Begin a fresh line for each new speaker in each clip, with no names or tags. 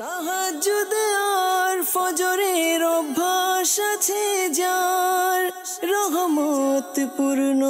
তাহাজ্জুদ আর ফজরের অভ্যাস আছে যার, রহমত পূর্ণ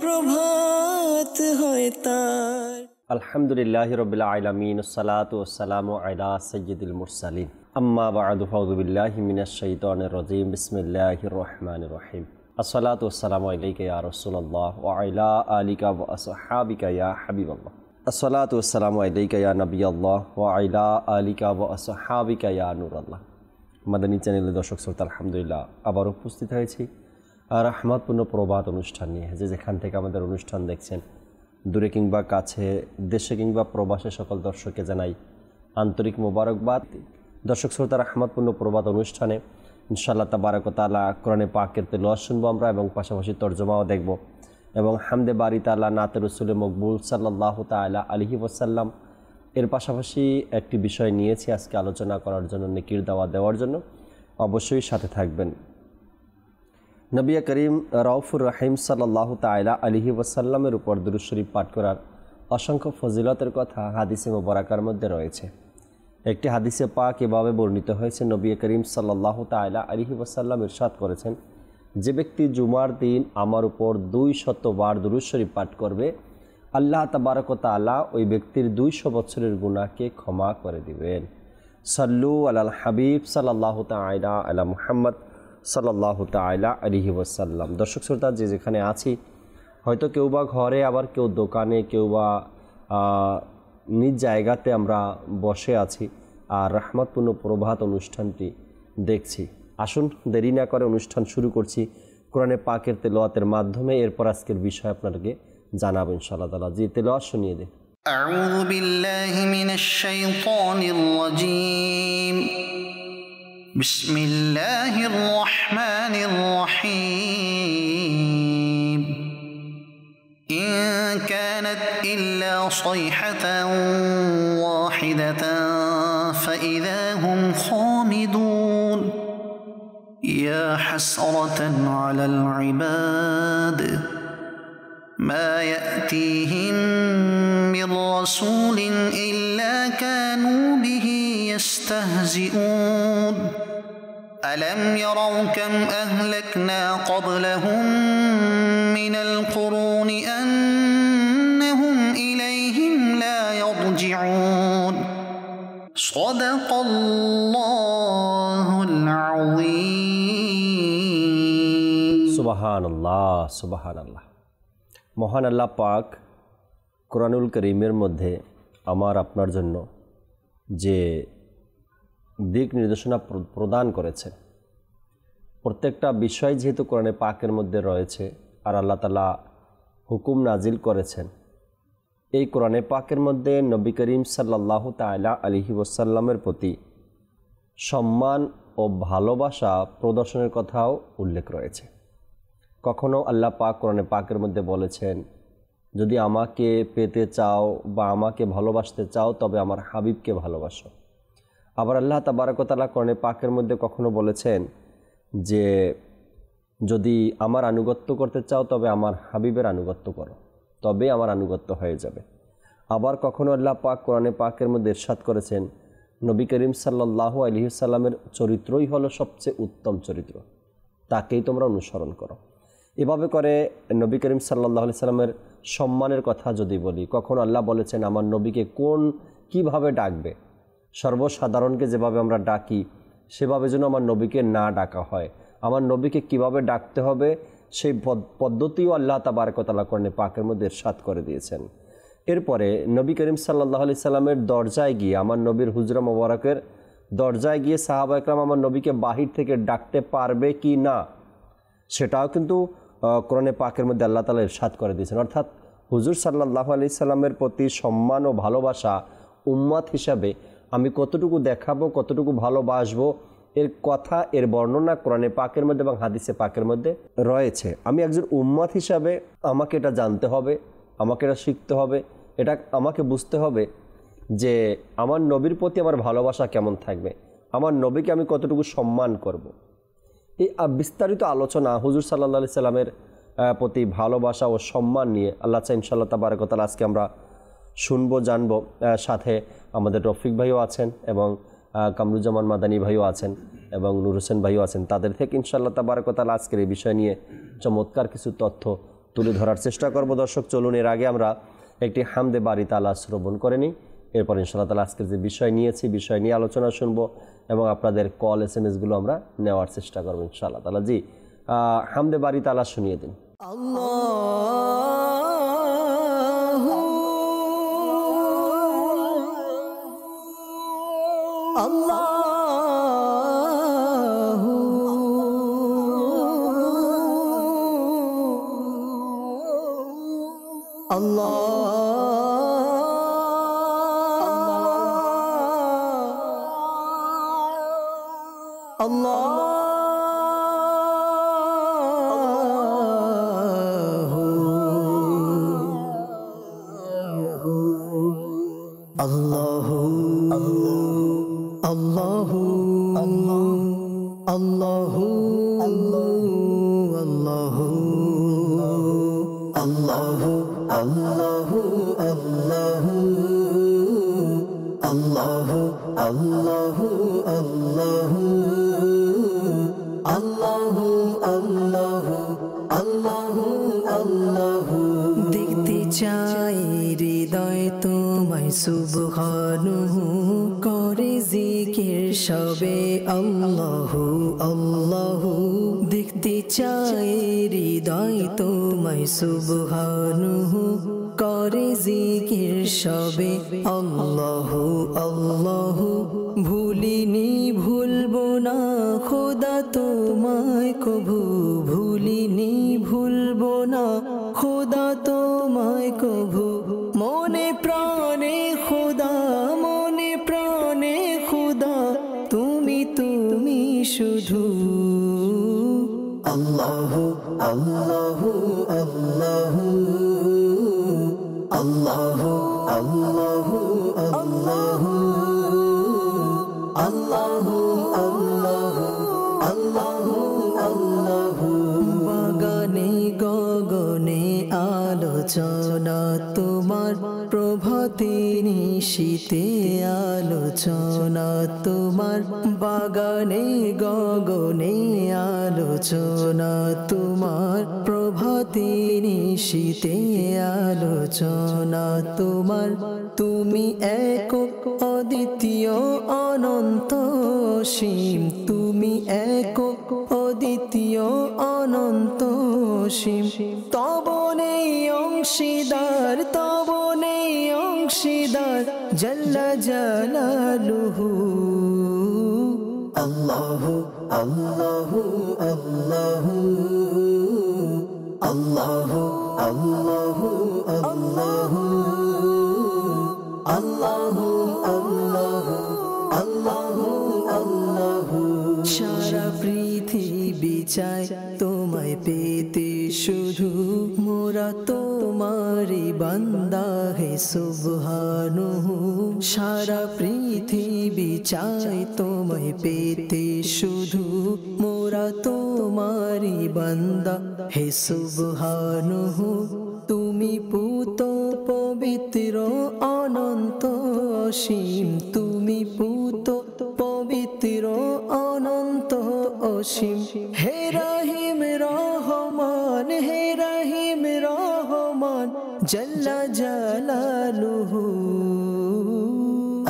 প্রভাত হয় তার।
আলহামদুলিল্লাহি রাব্বিল আলামিন, আসসালাতু ওয়াসসালামু আলা সাইয়্যিদিল মুরসালিন, আম্মা বা'দু, ফাউযু বিল্লাহি মিনাশ শাইতানির রাজীম, বিসমিল্লাহির রহমানির রহিম। আসসালাতু ওয়াসসালামু আলাইকা ইয়া রাসূলুল্লাহ ওয়া আলা আলিকা ওয়া আসহাবিকা ইয়া হাবিবাল্লাহ। আসসালাতু ওয়াসসালামু আলাইকা ইয়া নবিয়াল্লাহ ওয়া আলা আলিকা ওয়া আসহাবিকা ইয়া নূরাল্লাহ। মাদানী চ্যানেলের দর্শক শ্রোতা, আলহামদুলিল্লাহ আবার উপস্থিত হয়েছি রহমতপূর্ণ প্রভাত অনুষ্ঠান নিয়ে। যেখান থেকে আমাদের অনুষ্ঠান দেখছেন, দূরে কিংবা কাছে, দেশে কিংবা প্রবাসে, সকল দর্শককে জানাই আন্তরিক মোবারকবাদ। দর্শক শ্রোতা, রহমতপূর্ণ প্রভাত অনুষ্ঠানে ইনশাআল্লাহ তাবারাক ওয়া তাআলা কোরআনে পাকের তেলাওয়াত শুনবো আমরা, এবং পাশাপাশি তরজমাও দেখব, এবং হামদে বারি তাআলা, নাতে রাসূলে মকবুল সাল্লাল্লাহু তাআলা আলাইহি ওয়াসাল্লাম এর পাশাপাশি একটি বিষয় নিয়েছি আজকে আলোচনা করার জন্য, নেকির দাওয়াত দেওয়ার জন্য। অবশ্যই সাথে থাকবেন। নবী করিম রাউফুর রহিম সাল্লাল্লাহু তাআলা আলাইহি ওয়াসাল্লামের উপর দুরূদ শরীফ পাঠ করার অসংখ্য ফজিলতের কথা হাদিসে মুবারাকার মধ্যে রয়েছে। একটি হাদিসে পাক এভাবে বর্ণিত হয়েছে, নবী করিম সাল্লাল্লাহু তাআলা আলাইহি ওয়াসাল্লাম ইরশাদ করেছেন, যে ব্যক্তি জুমার দিন আমার উপর 200 বার দুরূদ শরীফ পাঠ করবে, আল্লাহ তাবারক ওয়া তাআলা ওই ব্যক্তির 200 বছরের গুনাহকে ক্ষমা করে দিবেন। সাল্লু আলাল হাবিব সাল্লাল্লাহু তাআলা আলা মুহাম্মদ সাল্লাল্লাহু তাআলা আলাইহি ওয়াসাল্লাম। দর্শক শ্রোতা, যেখানে আছি, হয়তো কেউ বা ঘরে, আবার কেউ দোকানে, কেউ বা নিজ জায়গাতে আমরা বসে আছি আর রহমতপূর্ণ প্রভাত অনুষ্ঠানটি দেখছি। আসুন দেরি না করে অনুষ্ঠান শুরু করছি কোরআনে পাকের তেলাওয়াতের মাধ্যমে। এরপর আজকের বিষয় আপনাদেরকে জানাবো ইনশাআল্লাহ তাআলা। জি, তেলাওয়াত শুনিয়ে দিন।
আউযু বিল্লাহি মিনাশ শাইতানির রাজীম, বিসমিল্লাহির রহমানির রহিম। ইন কানাত ইল্লা সাইহাতান ওয়াহিদাতান ফাইযা হুম খামিদুন, ইয়া হাসরাতান আলাল ইবাদ মা ইয়াতিহিম মির রাসূলিন ইল্লা কানু বিহি ইস্তাহজিউন। ألم يروا كم أهلكنا قبلهم من القرون أنهم إليهم لا يرجعون صدق الله العظيم।
সুবহানাল্লাহ, সুবহানাল্লাহ। মহান আল্লাহ পাক কোরআনুল কারীমের মধ্যে আমার আপনার জন্য যে দিক নির্দেশনা প্রদান করেছে, প্রত্যেকটা বিষয় যেহেতু কোরআনে পাকের মধ্যে রয়েছে আর আল্লাহ তাআলা হুকুম নাজিল করেছেন, এই কোরআনে পাকের মধ্যে নবী করিম সাল্লাল্লাহু তাআলা আলাইহি ওয়াসাল্লামের প্রতি সম্মান ও ভালোবাসা প্রদর্শনের কথাও উল্লেখ রয়েছে। কখনো আল্লাহ পাক কোরআনে পাকের মধ্যে বলেছেন, যদি আমাকে পেতে চাও বা আমাকে ভালোবাসতে চাও তবে আমার হাবিবকে ভালোবাসো। আবার আল্লাহ তাবারক ওয়া তাআলা কোরআনে পাকের মধ্যে কখনো বলেছেন যে যদি আমার আনুগত্য করতে চাও তবে আমার হাবিবের আনুগত্য করো, তবে আমার আনুগত্য হয়ে যাবে। আবার কখনো আল্লাহ পাক কোরআনে পাকের মধ্যে ইরশাদ করেছেন, নবী করিম সাল্লাল্লাহু আলাইহি ওয়াসাল্লামের চরিত্রই হলো সবচেয়ে উত্তম চরিত্র, তাকেই তোমরা অনুসরণ করো। এভাবে করে নবী করিম সাল্লাল্লাহু আলাইহি ওয়াসাল্লামের সম্মানের কথা যদি বলি, কখনো আল্লাহ বলেছেন আমার নবীকে কিভাবে ডাকবে। সর্বসাধারণকে যেভাবে আমরা ডাকি সেভাবে যেন আমার নবীকে না ডাকা হয়, আমার নবীকে কিভাবে ডাকতে হবে সেই পদ্ধতিও আল্লাহ তাবারক ওয়া তাআলা কোরআনে পাকের মধ্যে ইরশাদ করে দিয়েছেন। এরপরে নবী করিম সাল্লাল্লাহু আলাইহি সাল্লামের দরজায় গিয়ে, আমার নবীর হুজরা মোবারকের দরজায় গিয়ে সাহাবা একরাম আমার নবীকে বাহির থেকে ডাকতে পারবে কি না, সেটাও কিন্তু কোরআনে পাকের মধ্যে আল্লাহ তাআলা ইরশাদ করে দিয়েছেন। অর্থাৎ হুজুর সাল্লাল্লাহু আলাইহি সাল্লামের প্রতি সম্মান ও ভালোবাসা উম্মত হিসাবে আমি কতটুকু দেখাবো, কতটুকু ভালোবাসবো, এর কথা, এর বর্ণনা কোরআনে পাকের মধ্যে এবং হাদিসে পাকের মধ্যে রয়েছে। আমি একজন উম্মত হিসাবে আমাকে এটা জানতে হবে, আমাকে এটা শিখতে হবে, এটা আমাকে বুঝতে হবে যে আমার নবীর প্রতি আমার ভালোবাসা কেমন থাকবে, আমার নবীকে আমি কতটুকু সম্মান করব। এই বিস্তারিত আলোচনা হুজুর সাল্লাল্লাহু আলাইহি সাল্লামের প্রতি ভালোবাসা ও সম্মান নিয়ে আল্লাহ চাই ইনশাআল্লাহ তাবারক ওয়া তাআলা আজকে আমরা শুনবো, জানবো। সাথে আমাদের রফিক ভাইও আছেন এবং কামরুজ্জামান মাদানী ভাইও আছেন এবং নূর হোসেন ভাইও আছেন, তাদের থেকে ইনশাআল্লাহ তাবারাক ওয়া তাআলা আজকের এই বিষয় নিয়ে চমৎকার কিছু তথ্য তুলে ধরার চেষ্টা করব। দর্শক চলুন এর আগে আমরা একটি হামদে বারি তাআলা শ্রবণ করে নিই, এরপর ইনশাআল্লাহ তাআলা আজকের যে বিষয় নিয়েছি বিষয় নিয়ে আলোচনা শুনব এবং আপনাদের কল SMS-গুলো আমরা নেওয়ার চেষ্টা করব ইনশাআল্লাহ তাআলা। জি, হামদে বারি তাআলা শুনিয়ে দিন।
দেখতে চাই হৃদয় তোমায় সুবহানাহু করে জিকির সবে আল্লাহু আল্লাহু। দেখতে চাই হৃদয় তোমায় সুবহানাহু করে জিকির সবে আল্লাহু আল্লাহু। ভুলিনি ভুলবো না খোদা তোমায় কভু, ভুলিনি ভুলবো না খোদা তোমায় কভু। মনে প্রাণে খোদা, মনে প্রাণে খোদা, তুমি তুমি শুধু আল্লাহু আল্লাহু আল্লাহু আল্লাহু আল্লাহু আল্লাহু আল্লাহু আল্লাহু আল্লাহু আল্লাহু। বাগানে গগনে আলোচনা তোমার, প্রভাতে নিশীতে আলোচনা তোমার। বাগানে গগনে আলোচনা তোমার, প্রভাতে নিশীতে আলোচনা তোমার। তুমি একক অদ্বিতীয় অনন্ত অসীম, তুমি একক অদ্বিতীয় অনন্ত অসীম। তব নেই অংশীদার, তব নেই অংশীদার, জাল্লা জালালুহু। আল্লাহু আল্লাহু আল্লাহু আল্লাহু আল্লাহু আল্লাহু আল্লাহু আল্লাহু আল্লাহু আল্লাহু। সারা পৃথিবী চায় তোমায় পেতে শুধু, মোরা তোমারি বান্দা হে সুবহানাহু। সারা পৃথিবী চায় তোমায় পেতে শুধু, মোরা তোমারি বান্দা হে সুবহানাহু। তুমি পুত পবিত্র অনন্ত অসীম, তুমি পুত পবিত্র অনন্ত অসীম। হে রহিম রহমান, হে রহিম রহমান, জাল্লা জালালুহু।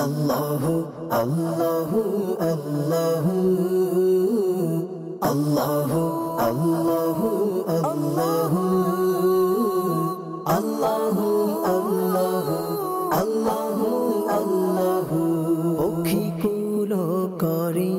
আল্লাহু আল্লাহু আল্লাহু আল্লাহু আল্লাহু আল্লাহু আল্লাহু আল্লাহু আল্লাহু আল্লাহু। পক্ষীকুল করে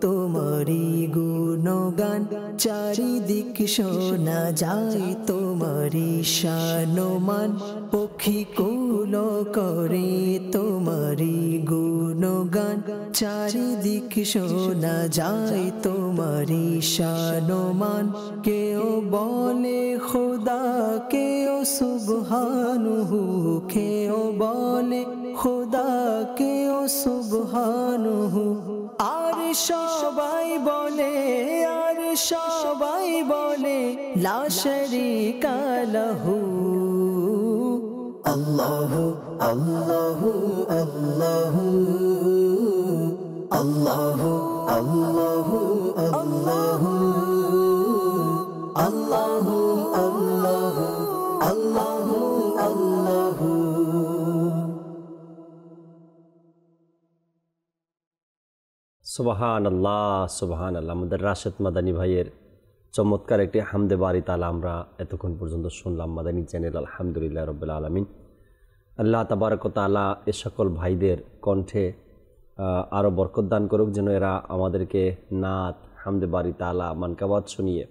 তোমারি গুণগান, চারিদিক শোনা যায় তোমারি শানমান। পক্ষীকুল করে তোমারি গুণগান, চারিদিক শোনা যায় তোমারি শানমান। কেউ বলে খোদা, কেউ সুবহানাহু, কেউ বলে খোদা, কেউ সুবহানাহু। আর সবাই বলে, আর সবাই বলে লা শারীকা লাহু। আল্লাহু আল্লাহু আল্লাহু আল্লাহু আল্লাহু আল্লাহু আল্লাহু আল্লাহু আল্লাহু আল্লাহু।
সুবহান আল্লাহ, সুবহান আল্লাহ। আমাদের রাশেদ মাদানী ভাইয়ের চমৎকার একটি হামদে বারি তালা আমরা এতক্ষণ পর্যন্ত শুনলাম মাদানী চ্যানেল। আলহামদুলিল্লাহ রাব্বিল আলামিন। আল্লাহ তাবারক ওয়া তাআলা এ সকল ভাইদের কণ্ঠে আরও বরকত দান করুক, যেন এরা আমাদেরকে নাত, হামদে বারি তালা, মানকাবাত শুনিয়ে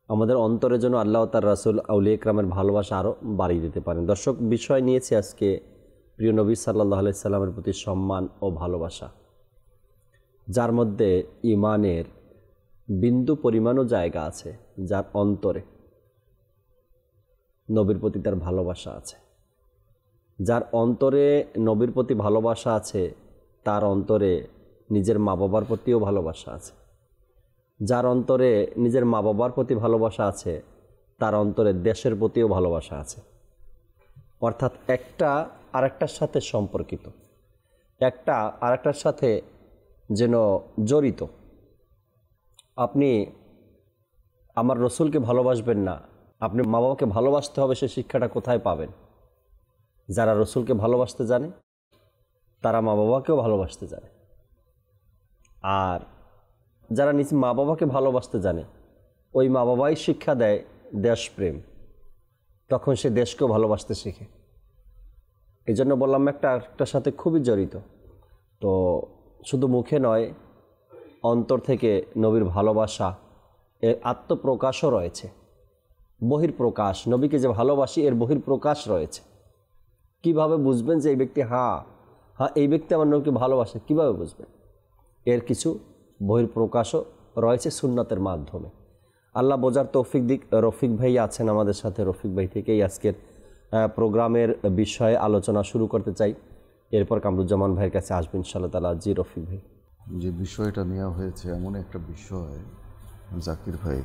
আমাদের অন্তরে যেন আল্লাহ তার রাসূল আউলিয়া ইকরামের ভালোবাসা আরও বাড়িয়ে দিতে পারেন। দর্শক, বিষয় নিয়েছি আজকে প্রিয় নবী সাল্লাল্লাহু আলাইহি সাল্লামের প্রতি সম্মান ও ভালোবাসা, যার মধ্যে ঈমানের বিন্দু পরিমাণও জায়গা আছে, যার অন্তরে নবীর প্রতি তার ভালোবাসা আছে। যার অন্তরে নবীর প্রতি ভালোবাসা আছে, তার অন্তরে নিজের মা বাবার প্রতিও ভালোবাসা আছে। যার অন্তরে নিজের মা বাবার প্রতি ভালোবাসা আছে, তার অন্তরে দেশের প্রতিও ভালোবাসা আছে। অর্থাৎ একটা আরেকটার সাথে সম্পর্কিত, একটা আরেকটার সাথে যেন জড়িত। আপনি আমার রসুলকে ভালোবাসবেন না, আপনি মা বাবাকে ভালোবাসতে হবে, সে শিক্ষাটা কোথায় পাবেন? যারা রসুলকে ভালোবাসতে জানে তারা মা বাবাকেও ভালোবাসতে জানে। আর যারা নিজ মা বাবাকে ভালোবাসতে জানে, ওই মা বাবাই শিক্ষা দেয় দেশপ্রেম, তখন সে দেশকেও ভালোবাসতে শেখে। এই জন্য বললাম একটা আরেকটার সাথে খুবই জড়িত। তো শুধু মুখে নয়, অন্তর থেকে নবীর ভালোবাসা এর আত্মপ্রকাশও রয়েছে, বহির্প্রকাশ। নবীকে যে ভালোবাসি এর বহির্প্রকাশ রয়েছে। কিভাবে বুঝবেন যে এই ব্যক্তি হ্যাঁ এই ব্যক্তি আমার নবীকে ভালোবাসে? কিভাবে বুঝবেন? এর কিছু বহির্প্রকাশও রয়েছে সুন্নাতের মাধ্যমে। আল্লাহ বোঝার তৌফিক দিক। রফিক ভাই আছেন আমাদের সাথে, রফিক ভাই থেকেই আজকের প্রোগ্রামের বিষয়ে আলোচনা শুরু করতে চাই। এরপর কামরুজ্জামান ভাইয়ের কাছে আসবেন ইনশাআল্লাহ তাআলা। জি রফিক ভাই।
যে বিষয়টা নেওয়া হয়েছে এমন একটা বিষয় জাকির ভাই,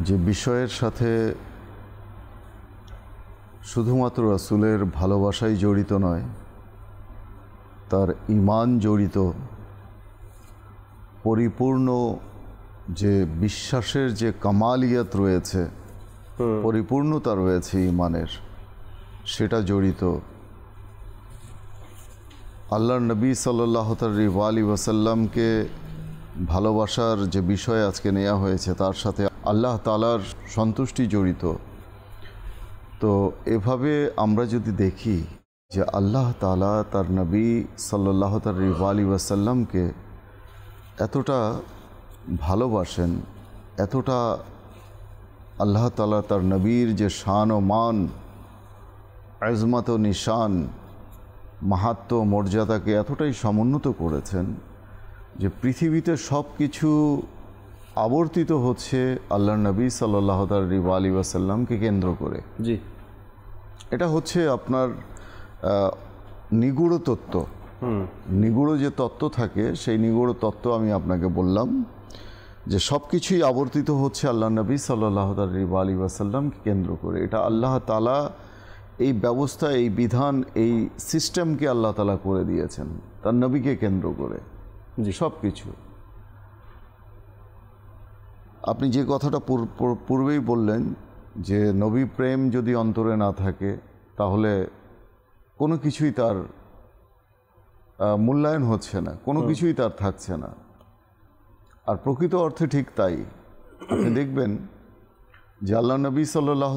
যে বিষয়ের সাথে শুধুমাত্র রাসূলের ভালোবাসাই জড়িত নয়, তার ঈমান জড়িত, পরিপূর্ণ যে বিশ্বাসের যে কামালিয়াত রয়েছে, পরিপূর্ণতা রয়েছে ঈমানের, সেটা জড়িত। আল্লাহর নবী সাল্লাল্লাহু আলাইহি ওয়াসাল্লামকে ভালোবাসার যে বিষয় আজকে নেওয়া হয়েছে, তার সাথে আল্লাহ তাআলার সন্তুষ্টি জড়িত। তো এভাবে আমরা যদি দেখি যে আল্লাহ তাআলা তার নবী সাল্লাল্লাহু আলাইহি ওয়াসাল্লামকে এতটা ভালোবাসেন, এতটা আল্লাহ তাআলা তার নবীর যে শান ও মান, আজমত ও নিশান, মাহাত্ম্য, মর্যাদাকে এতটাই সমুন্নত করেছেন যে পৃথিবীতে সব কিছু আবর্তিত হচ্ছে আল্লাহর নবী সাল্লাল্লাহু আলাইহি ওয়াসাল্লামকে কেন্দ্র করে।
জি,
এটা হচ্ছে আপনার নিগূঢ় তত্ত্ব। নিগূঢ় যে তত্ত্ব থাকে, সেই নিগূঢ় তত্ত্ব আমি আপনাকে বললাম যে সব কিছুই আবর্তিত হচ্ছে আল্লাহর নবী সাল্লাল্লাহু আলাইহি ওয়াসাল্লামকে কেন্দ্র করে। এটা আল্লাহ তাআলা এই ব্যবস্থা, এই বিধান, এই সিস্টেমকে আল্লাহ তাআলা করে দিয়েছেন তার নবীকে কেন্দ্র করে। যে সব কিছু আপনি যে কথাটা পূর্বেই বললেন যে নবী প্রেম যদি অন্তরে না থাকে, তাহলে কোনো কিছুই তার মূল্যায়ন হচ্ছে না, কোনো কিছুই তার থাকছে না। আর প্রকৃত অর্থে ঠিক তাই। আপনি দেখবেন যে আল্লাহ নবী সাল্লাল্লাহু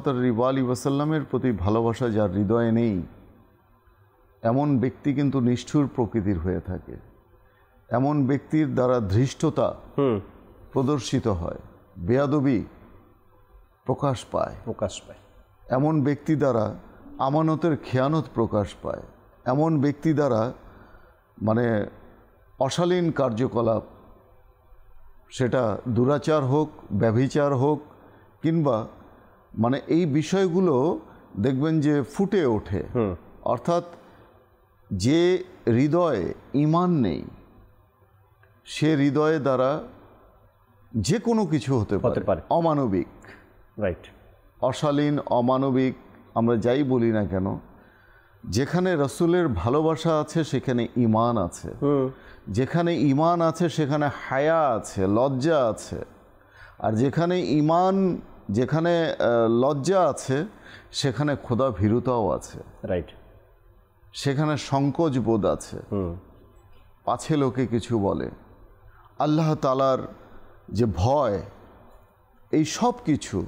আলাইহি ওয়াসাল্লামের প্রতি ভালোবাসা যার হৃদয়ে নেই, এমন ব্যক্তি কিন্তু নিষ্ঠুর প্রকৃতির হয়ে থাকে। এমন ব্যক্তির দ্বারা ধৃষ্টতা প্রদর্শিত হয়, বেয়াদবি প্রকাশ পায়। এমন ব্যক্তি দ্বারা আমানতের খেয়ানত প্রকাশ পায়। এমন ব্যক্তি দ্বারা মানে অশালীন কার্যকলাপ, সেটা দুরাচার হোক, ব্যভিচার হোক, কিংবা মানে এই বিষয়গুলো দেখবেন যে ফুটে ওঠে। অর্থাৎ যে হৃদয়ে ঈমান নেই, সে হৃদয়ে দ্বারা যে কোনো কিছু হতে পারে, অমানবিক,
রাইট,
অশালীন, অমানবিক, আমরা যাই বলি না কেন, যেখানে রসুলের ভালোবাসা আছে সেখানে ঈমান আছে, যেখানে ঈমান আছে সেখানে হায়া আছে, লজ্জা আছে। আর যেখানে লজ্জা আছে সেখানে খোদা ভীরুতাও আছে,
রাইট।
সেখানে সংকোচ বোধ আছে, পাছে লোকে কিছু বলে। আল্লাহ তাআলার যে ভয়, এই সব কিছু,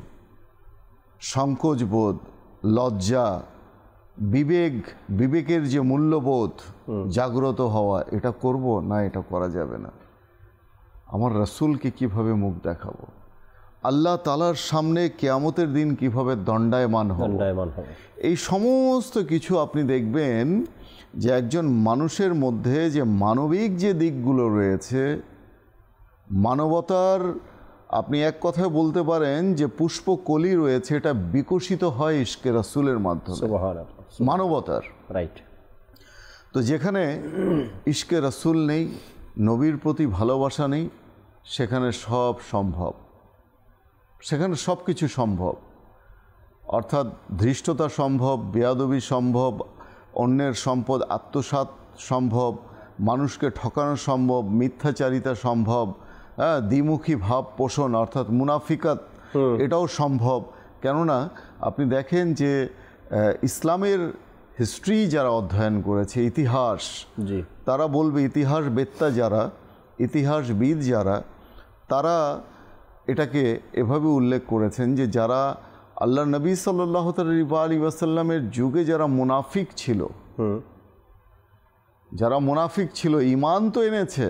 সংকোচ বোধ, লজ্জা, বিবেকের যে মূল্যবোধ জাগ্রত হওয়া, এটা করব না, এটা করা যাবে না। আমার রাসূলকে কিভাবে মুখ দেখাবো, আল্লাহ তাআলার সামনে কিয়ামতের দিন কিভাবে দণ্ডায়মান হব, এই সমস্ত কিছু আপনি দেখবেন যে একজন মানুষের মধ্যে যে মানবিক যে দিকগুলো রয়েছে, মানবতার, আপনি এক কথায় বলতে পারেন যে পুষ্পকলি রয়েছে, এটা বিকশিত হয় ইশকে রাসূলের মাধ্যমে, মানবতার,
রাইট।
তো যেখানে ইশকে রাসূল নেই, নবীর প্রতি ভালোবাসা নেই, সেখানে সব সম্ভব, সেখানে সব কিছু সম্ভব। অর্থাৎ ধৃষ্টতা সম্ভব, বেয়াদবি সম্ভব, অন্যের সম্পদ আত্মসাৎ সম্ভব, মানুষকে ঠকানো সম্ভব, মিথ্যাচারিতা সম্ভব, দ্বিমুখী ভাব পোষণ অর্থাৎ মুনাফিকাত, এটাও সম্ভব। কেননা আপনি দেখেন যে ইসলামের হিস্ট্রি যারা অধ্যয়ন করেছে, ইতিহাস, তারা বলবে, ইতিহাসবেত্তা যারা, ইতিহাসবিদ যারা, তারা এটাকে এভাবে উল্লেখ করেছেন যে যারা আল্লাহ নবী সাল্লাল্লাহু আলাইহি ওয়াসাল্লামের যুগে যারা মুনাফিক ছিল, যারা মুনাফিক ছিল, ঈমান তো এনেছে,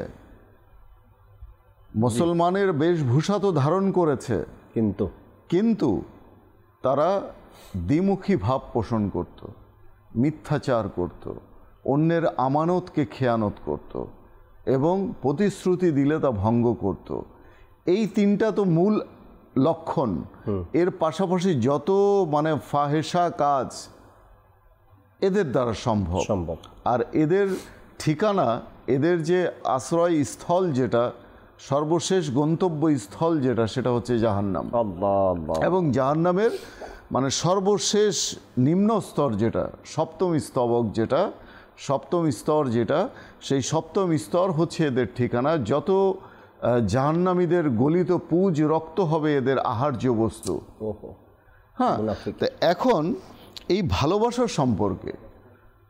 মুসলমানের বেশভূষা তো ধারণ করেছে, কিন্তু তারা দ্বিমুখী ভাব পোষণ করত, মিথ্যাচার করত, অন্যের আমানতকে খেয়ানত করত এবং প্রতিশ্রুতি দিলে তা ভঙ্গ করত। এই তিনটা তো মূল লক্ষণ। এর পাশাপাশি যত ফাহেসা কাজ এদের দ্বারা সম্ভব। আর এদের ঠিকানা, এদের যে আশ্রয় স্থল, যেটা সর্বশেষ গন্তব্য স্থল যেটা, সেটা হচ্ছে জাহান্নাম। এবং জাহান্নামের সর্বশেষ নিম্ন স্তর যেটা, সপ্তম স্তবক যেটা, সপ্তম স্তর যেটা, সেই সপ্তম স্তর হচ্ছে এদের ঠিকানা। যত জাহান্নামীদের গলিত পুজ রক্ত হবে এদের আহার্য বস্তু। হ্যাঁ, তো এখন এই ভালোবাসার সম্পর্কে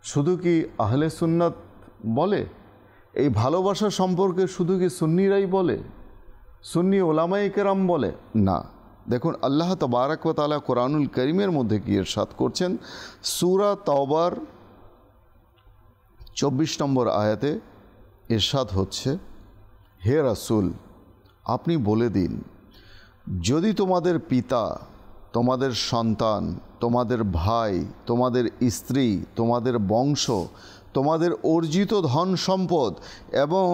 শুধু কি আহলে সুন্নাত বলে? এই ভালোবাসা সম্পর্কে শুধু কি সুন্নিরাই বলে, সুন্নি ওলামায়ে কেরাম বলে? না। দেখুন আল্লাহ তাবারক ওয়া তাআলা কোরআনুল কারীমের মধ্যে কি ইরশাদ করছেন, সূরা তাওবার 24 নম্বর আয়াতে ইরশাদ হচ্ছে, হে রাসূল, আপনি বলে দিন, যদি তোমাদের পিতা, তোমাদের সন্তান, তোমাদের ভাই, তোমাদের স্ত্রী, তোমাদের বংশ, তোমাদের অর্জিত ধন সম্পদ এবং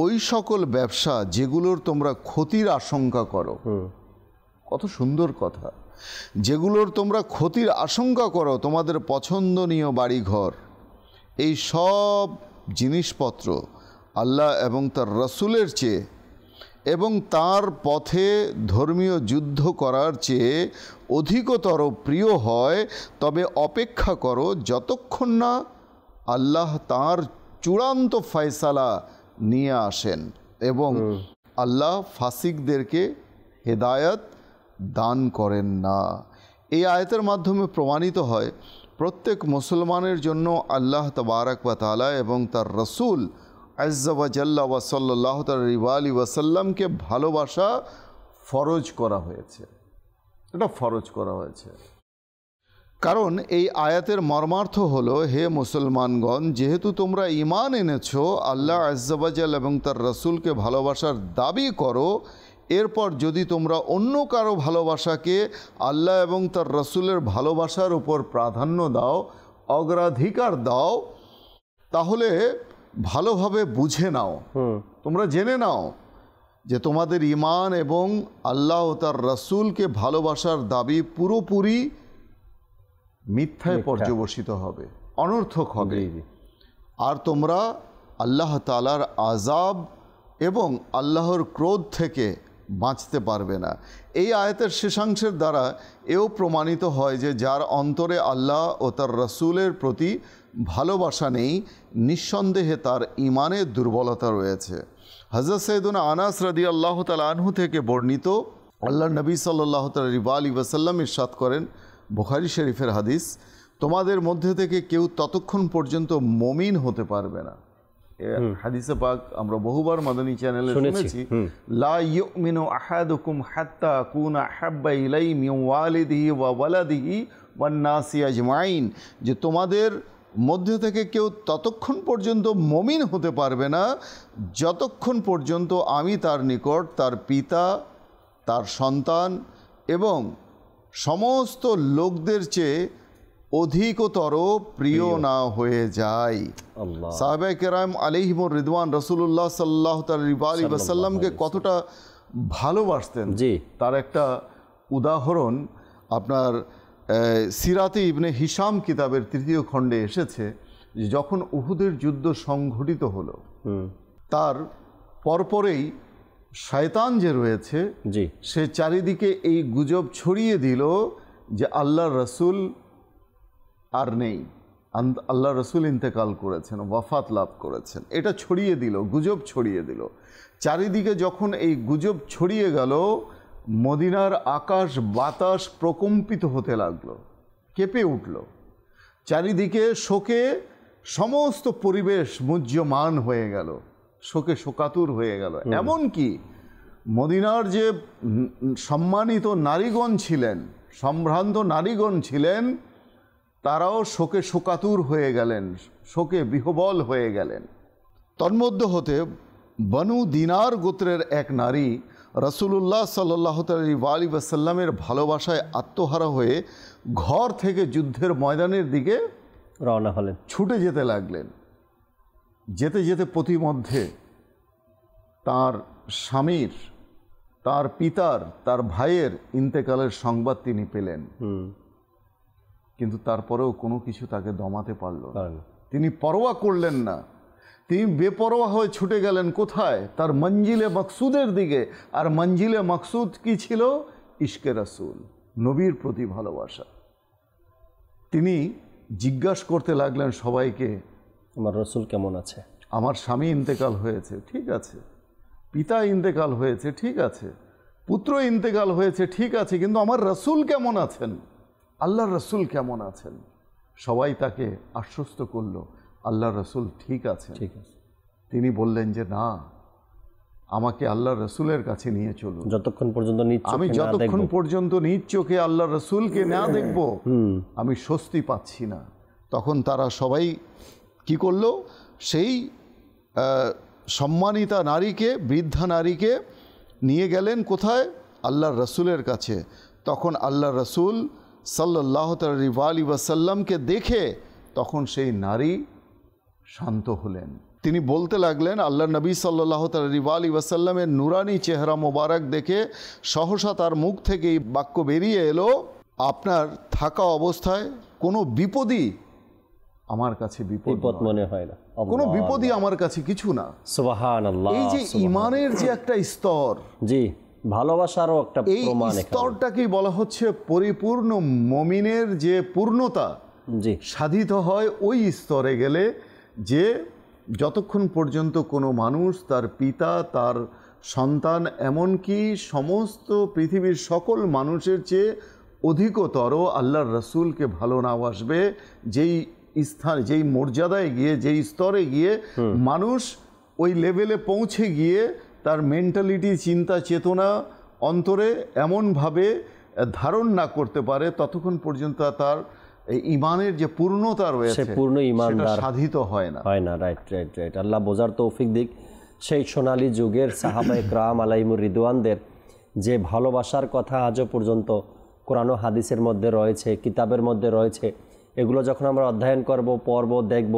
ওই সকল ব্যবসা যেগুলোর তোমরা ক্ষতির আশঙ্কা করো, কত সুন্দর কথা, যেগুলোর তোমরা ক্ষতির আশঙ্কা করো, তোমাদের পছন্দনীয় বাড়িঘর, এই সব জিনিসপত্র আল্লাহ এবং তার রাসূলের চেয়ে এবং তার পথে ধর্মীয় যুদ্ধ করার চেয়ে অধিকতর প্রিয় হয়, তবে অপেক্ষা করো যতক্ষণ না আল্লাহ তার চূড়ান্ত ফয়সালা নিয়ে আসেন এবং আল্লাহ ফাসিকদেরকে হেদায়েত দান করেন না। এই আয়াতের মাধ্যমে প্রমাণিত হয় প্রত্যেক মুসলমানের জন্য আল্লাহ তাবারক ওয়া তাআলা এবং তার রাসূল আযজা ওয়া জাল্লা ওয়া সাল্লাল্লাহু আলাইহি ওয়াসাল্লামকে ভালোবাসা ফরজ করা হয়েছে। এটা ফরজ করা হয়েছে কারণ এই আয়াতের মর্মার্থ হলো, হে মুসলমানগণ, যেহেতু তোমরা ঈমান এনেছো, আল্লাহ আযজা ওয়া জাল্লা এবং তার রাসূলকে ভালোবাসার দাবি করো, এরপর যদি তোমরা অন্য কারো ভালোবাসাকে আল্লাহ এবং তার রাসূলের ভালোবাসার উপর প্রাধান্য দাও, অগ্রাধিকার দাও, তাহলে ভালোভাবে বুঝে নাও, তোমরা জেনে নাও যে তোমাদের ঈমান এবং আল্লাহ ও তার রাসূলকে ভালোবাসার দাবি পুরোপুরি মিথ্যায় পর্যবসিত হবে, অনর্থক হবে। আর তোমরা আল্লাহ তাআলার আযাব এবং আল্লাহর ক্রোধ থেকে বাঁচতে পারবে না। এই আয়াতের শেষাংশের দ্বারা এও প্রমাণিত হয় যে যার অন্তরে আল্লাহ ও তার রাসূলের প্রতি ভালোবাসা নেই, নিঃসন্দেহে তার ঈমানের দুর্বলতা রয়েছে। হযরত সাইয়েদুনা আনাস রাদিয়াল্লাহু তাআলা আনহু থেকে বর্ণিত, আল্লাহর নবী সাল্লাল্লাহু আলাইহি ওয়াসাল্লাম ইরশাদ করেন, বুখারী শরীফের হাদিস, তোমাদের মধ্যে থেকে কেউ ততক্ষণ পর্যন্ত মুমিন হতে পারবে না। হাদিসে পাক আমরা বহুবার মাদানী চ্যানেলে শুনেছি, লা ইউমিনু আহাদুকুম হাত্তা কুনা হাব্বা ইলাইহি মিন ওয়ালিদিহি ওয়া ওয়ালাদিহি ওয়ান নাসি আজমাইন, যে তোমাদের মধ্যে থেকে কেউ ততক্ষণ পর্যন্ত মুমিন হতে পারবে না যতক্ষণ পর্যন্ত আমি তার নিকট তার পিতা, তার সন্তান এবং সমস্ত লোকদের চেয়ে অধিকতর প্রিয় না হয়ে যায়। সাহাবায়ে কেরাম আলাইহিমুর রিদওয়ান রাসূলুল্লাহ সাল্লাল্লাহু আলাইহি ওয়াসাল্লামকে কতটা ভালোবাসতেন তার একটা উদাহরণ আপনার সিরাতে ইবনে হিশাম কিতাবের 3য় খণ্ডে এসেছে, যে যখন উহুদের যুদ্ধ সংঘটিত হলো তার পরপরেই শয়তান যে রয়েছে সে চারিদিকে এই গুজব ছড়িয়ে দিল যে আল্লাহর রাসূল আর নেই, আল্লাহ রসুল ইন্তেকাল করেছেন, ওয়াফাত লাভ করেছেন, এটা ছড়িয়ে দিল, গুজব ছড়িয়ে দিল চারিদিকে। যখন এই গুজব ছড়িয়ে গেল, মদিনার আকাশ বাতাস প্রকম্পিত হতে লাগলো, কেঁপে উঠল, চারিদিকে শোকে সমস্ত পরিবেশ মুহ্যমান হয়ে গেল, শোকে শোকাতুর হয়ে গেল। এমনকি মদিনার যে সম্মানিত নারীগণ ছিলেন, সম্ভ্রান্ত নারীগণ ছিলেন, তারাও শোকে শোকাতুর হয়ে গেলেন, শোকে বিহ্বল হয়ে গেলেন। তন্মধ্য হতে বনু দিনার গোত্রের এক নারী রাসূলুল্লাহ সাল্লাল্লাহু আলাইহি ওয়াসাল্লামের ভালোবাসায় আত্মহারা হয়ে ঘর থেকে যুদ্ধের ময়দানের দিকে
রওনা হলেন,
ছুটে যেতে লাগলেন। যেতে যেতে পথিমধ্যে তার স্বামীর, তার পিতার, তার ভাইয়ের ইন্তেকালের সংবাদ তিনি পেলেন, কিন্তু তারপরেও কোনো কিছু তাকে দমাতে পারল না। তিনি পরোয়া করলেন না, তিনি বেপরোয়া হয়ে ছুটে গেলেন কোথায়? তার মঞ্জিলে মকসুদের দিকে। আর মঞ্জিলে মকসুদ কি ছিল? ইশকে রাসূল, নবীর প্রতি ভালোবাসা। তিনি জিজ্ঞাসা করতে লাগলেন সবাইকে,
আমার রাসূল কেমন আছে?
আমার স্বামী ইন্তেকাল হয়েছে, ঠিক আছে, পিতা ইন্তেকাল হয়েছে, ঠিক আছে, পুত্র ইন্তেকাল হয়েছে, ঠিক আছে, কিন্তু আমার রাসূল কেমন আছেন? আল্লাহর রাসূল কেমন আছেন? সবাই তাকে আশ্বস্ত করল, আল্লাহর রাসূল ঠিক আছে। তিনি বললেন যে না, আমাকে আল্লাহর রাসূলের কাছে নিয়ে চলুন,
যতক্ষণ পর্যন্ত
আমি যতক্ষণ পর্যন্ত নিজ চোখে আল্লাহর রাসূলকে না দেখব আমি স্বস্তি পাচ্ছি না। তখন তারা সবাই কি করল? সেই সম্মানিতা নারীকে, বৃদ্ধা নারীকে নিয়ে গেলেন কোথায়? আল্লাহর রাসূলের কাছে। তখন আল্লাহর রাসূল সাল্লাল্লাহু আলাইহি ওয়াসাল্লামকে দেখে তখন সেই নারী শান্ত হলেন। তিনি বলতে লাগলেন, আল্লাহ নবী সাল্লাল্লাহু আলাইহি ওয়াসাল্লামের নুরানি চেহারা মোবারক দেখে সহসা তার মুখ থেকে এই বাক্য বেরিয়ে এলো, আপনার থাকা অবস্থায় কোনো বিপদই আমার কাছে বিপদ মনে হয় না, কোনো বিপদই আমার কাছে কিছু না।
সুবহানাল্লাহ।
এই যে ঈমানের যে একটা স্তর,
জি, ভালোবাসারও একটা প্রমাণ,
এই স্তরটাকেই বলা হচ্ছে পরিপূর্ণ মুমিনের যে পূর্ণতা
জি
সাধিত হয় ওই স্তরে গেলে, যে যতক্ষণ পর্যন্ত কোনো মানুষ তার পিতা, তার সন্তান, এমনকি সমস্ত পৃথিবীর সকল মানুষের চেয়ে অধিকতর আল্লাহর রাসূলকে ভালো না বাসবে, যেই স্থান, যেই মর্যাদায় গিয়ে, যেই স্তরে গিয়ে মানুষ ওই লেভেলে পৌঁছে গিয়ে তার মেন্টালিটি, চিন্তা চেতনা অন্তরে এমনভাবে ধারণ না করতে পারে, ততক্ষণ পর্যন্ত তার ঈমানের যে পূর্ণতা রয়েছে
পূর্ণ ঈমানদার
সাধিত হয় না।
Right right right. আল্লাহ বোঝার তৌফিক দিক। সেই সোনালী যুগের সাহাবায়ে কেরাম আলাইহিমুর রিদওয়ানদের যে ভালোবাসার কথা আজও পর্যন্ত কোরআন ও হাদিসের মধ্যে রয়েছে, কিতাবের মধ্যে রয়েছে, এগুলো যখন আমরা অধ্যয়ন করব, পড়ব, দেখব,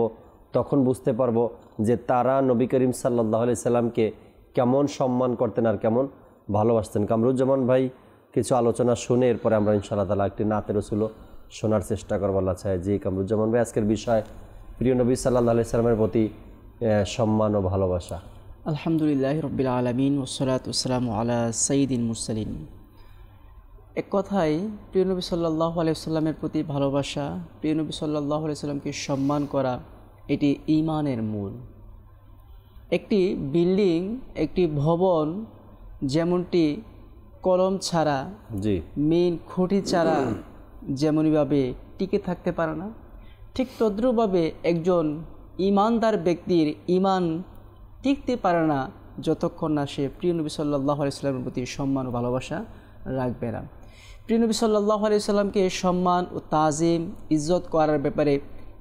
তখন বুঝতে পারবো যে তারা নবী করিম সাল্লাল্লাহু আলাইহি সাল্লামকে কেমন সম্মান করতেন আর কেমন ভালোবাসতেন। কামরুজ্জামান ভাই কিছু আলোচনা শুনে এরপরে আমরা ইনশাআল্লাহ তাআলা একটি নাতে রাসূলও শোনার চেষ্টা করব আল্লাহ চায়। জি কামরুজ্জামান ভাই, আজকের বিষয় প্রিয় নবী সাল্লাল্লাহু আলাইহি সাল্লামের প্রতি সম্মান ও ভালোবাসা।
আলহামদুলিল্লাহি রাব্বিল আলামিন ওয়াসসালাতু ওয়াসসালামু আলা সাইয়্যিদিল মুরসালিন। এক কথায় প্রিয় নবী সাল্লাল্লাহু আলাইহি ওয়াসাল্লামের প্রতি ভালোবাসা, প্রিয় নবী সাল্লাল্লাহু আলাইহি ওয়াসাল্লামকে সম্মান করা, এটি ঈমানের মূল। একটি বিল্ডিং, একটি ভবন যেমনটি কলম ছাড়া,
জি,
মেইন খুঁটি ছাড়া যেমনইভাবে টিকে থাকতে পারে না, ঠিক তদ্রূপভাবে একজন ঈমানদার ব্যক্তির ঈমান টিকতে পারে না যতক্ষণ না সে প্রিয় নবী সাল্লাল্লাহু আলাইহি ওয়াসাল্লামের প্রতি সম্মান ও ভালোবাসা রাখবে না। প্রিয় নবী সাল্লাল্লাহু আলাইহি ওয়াসাল্লামকে সম্মান ও তাজিম ইজ্জত করার ব্যাপারে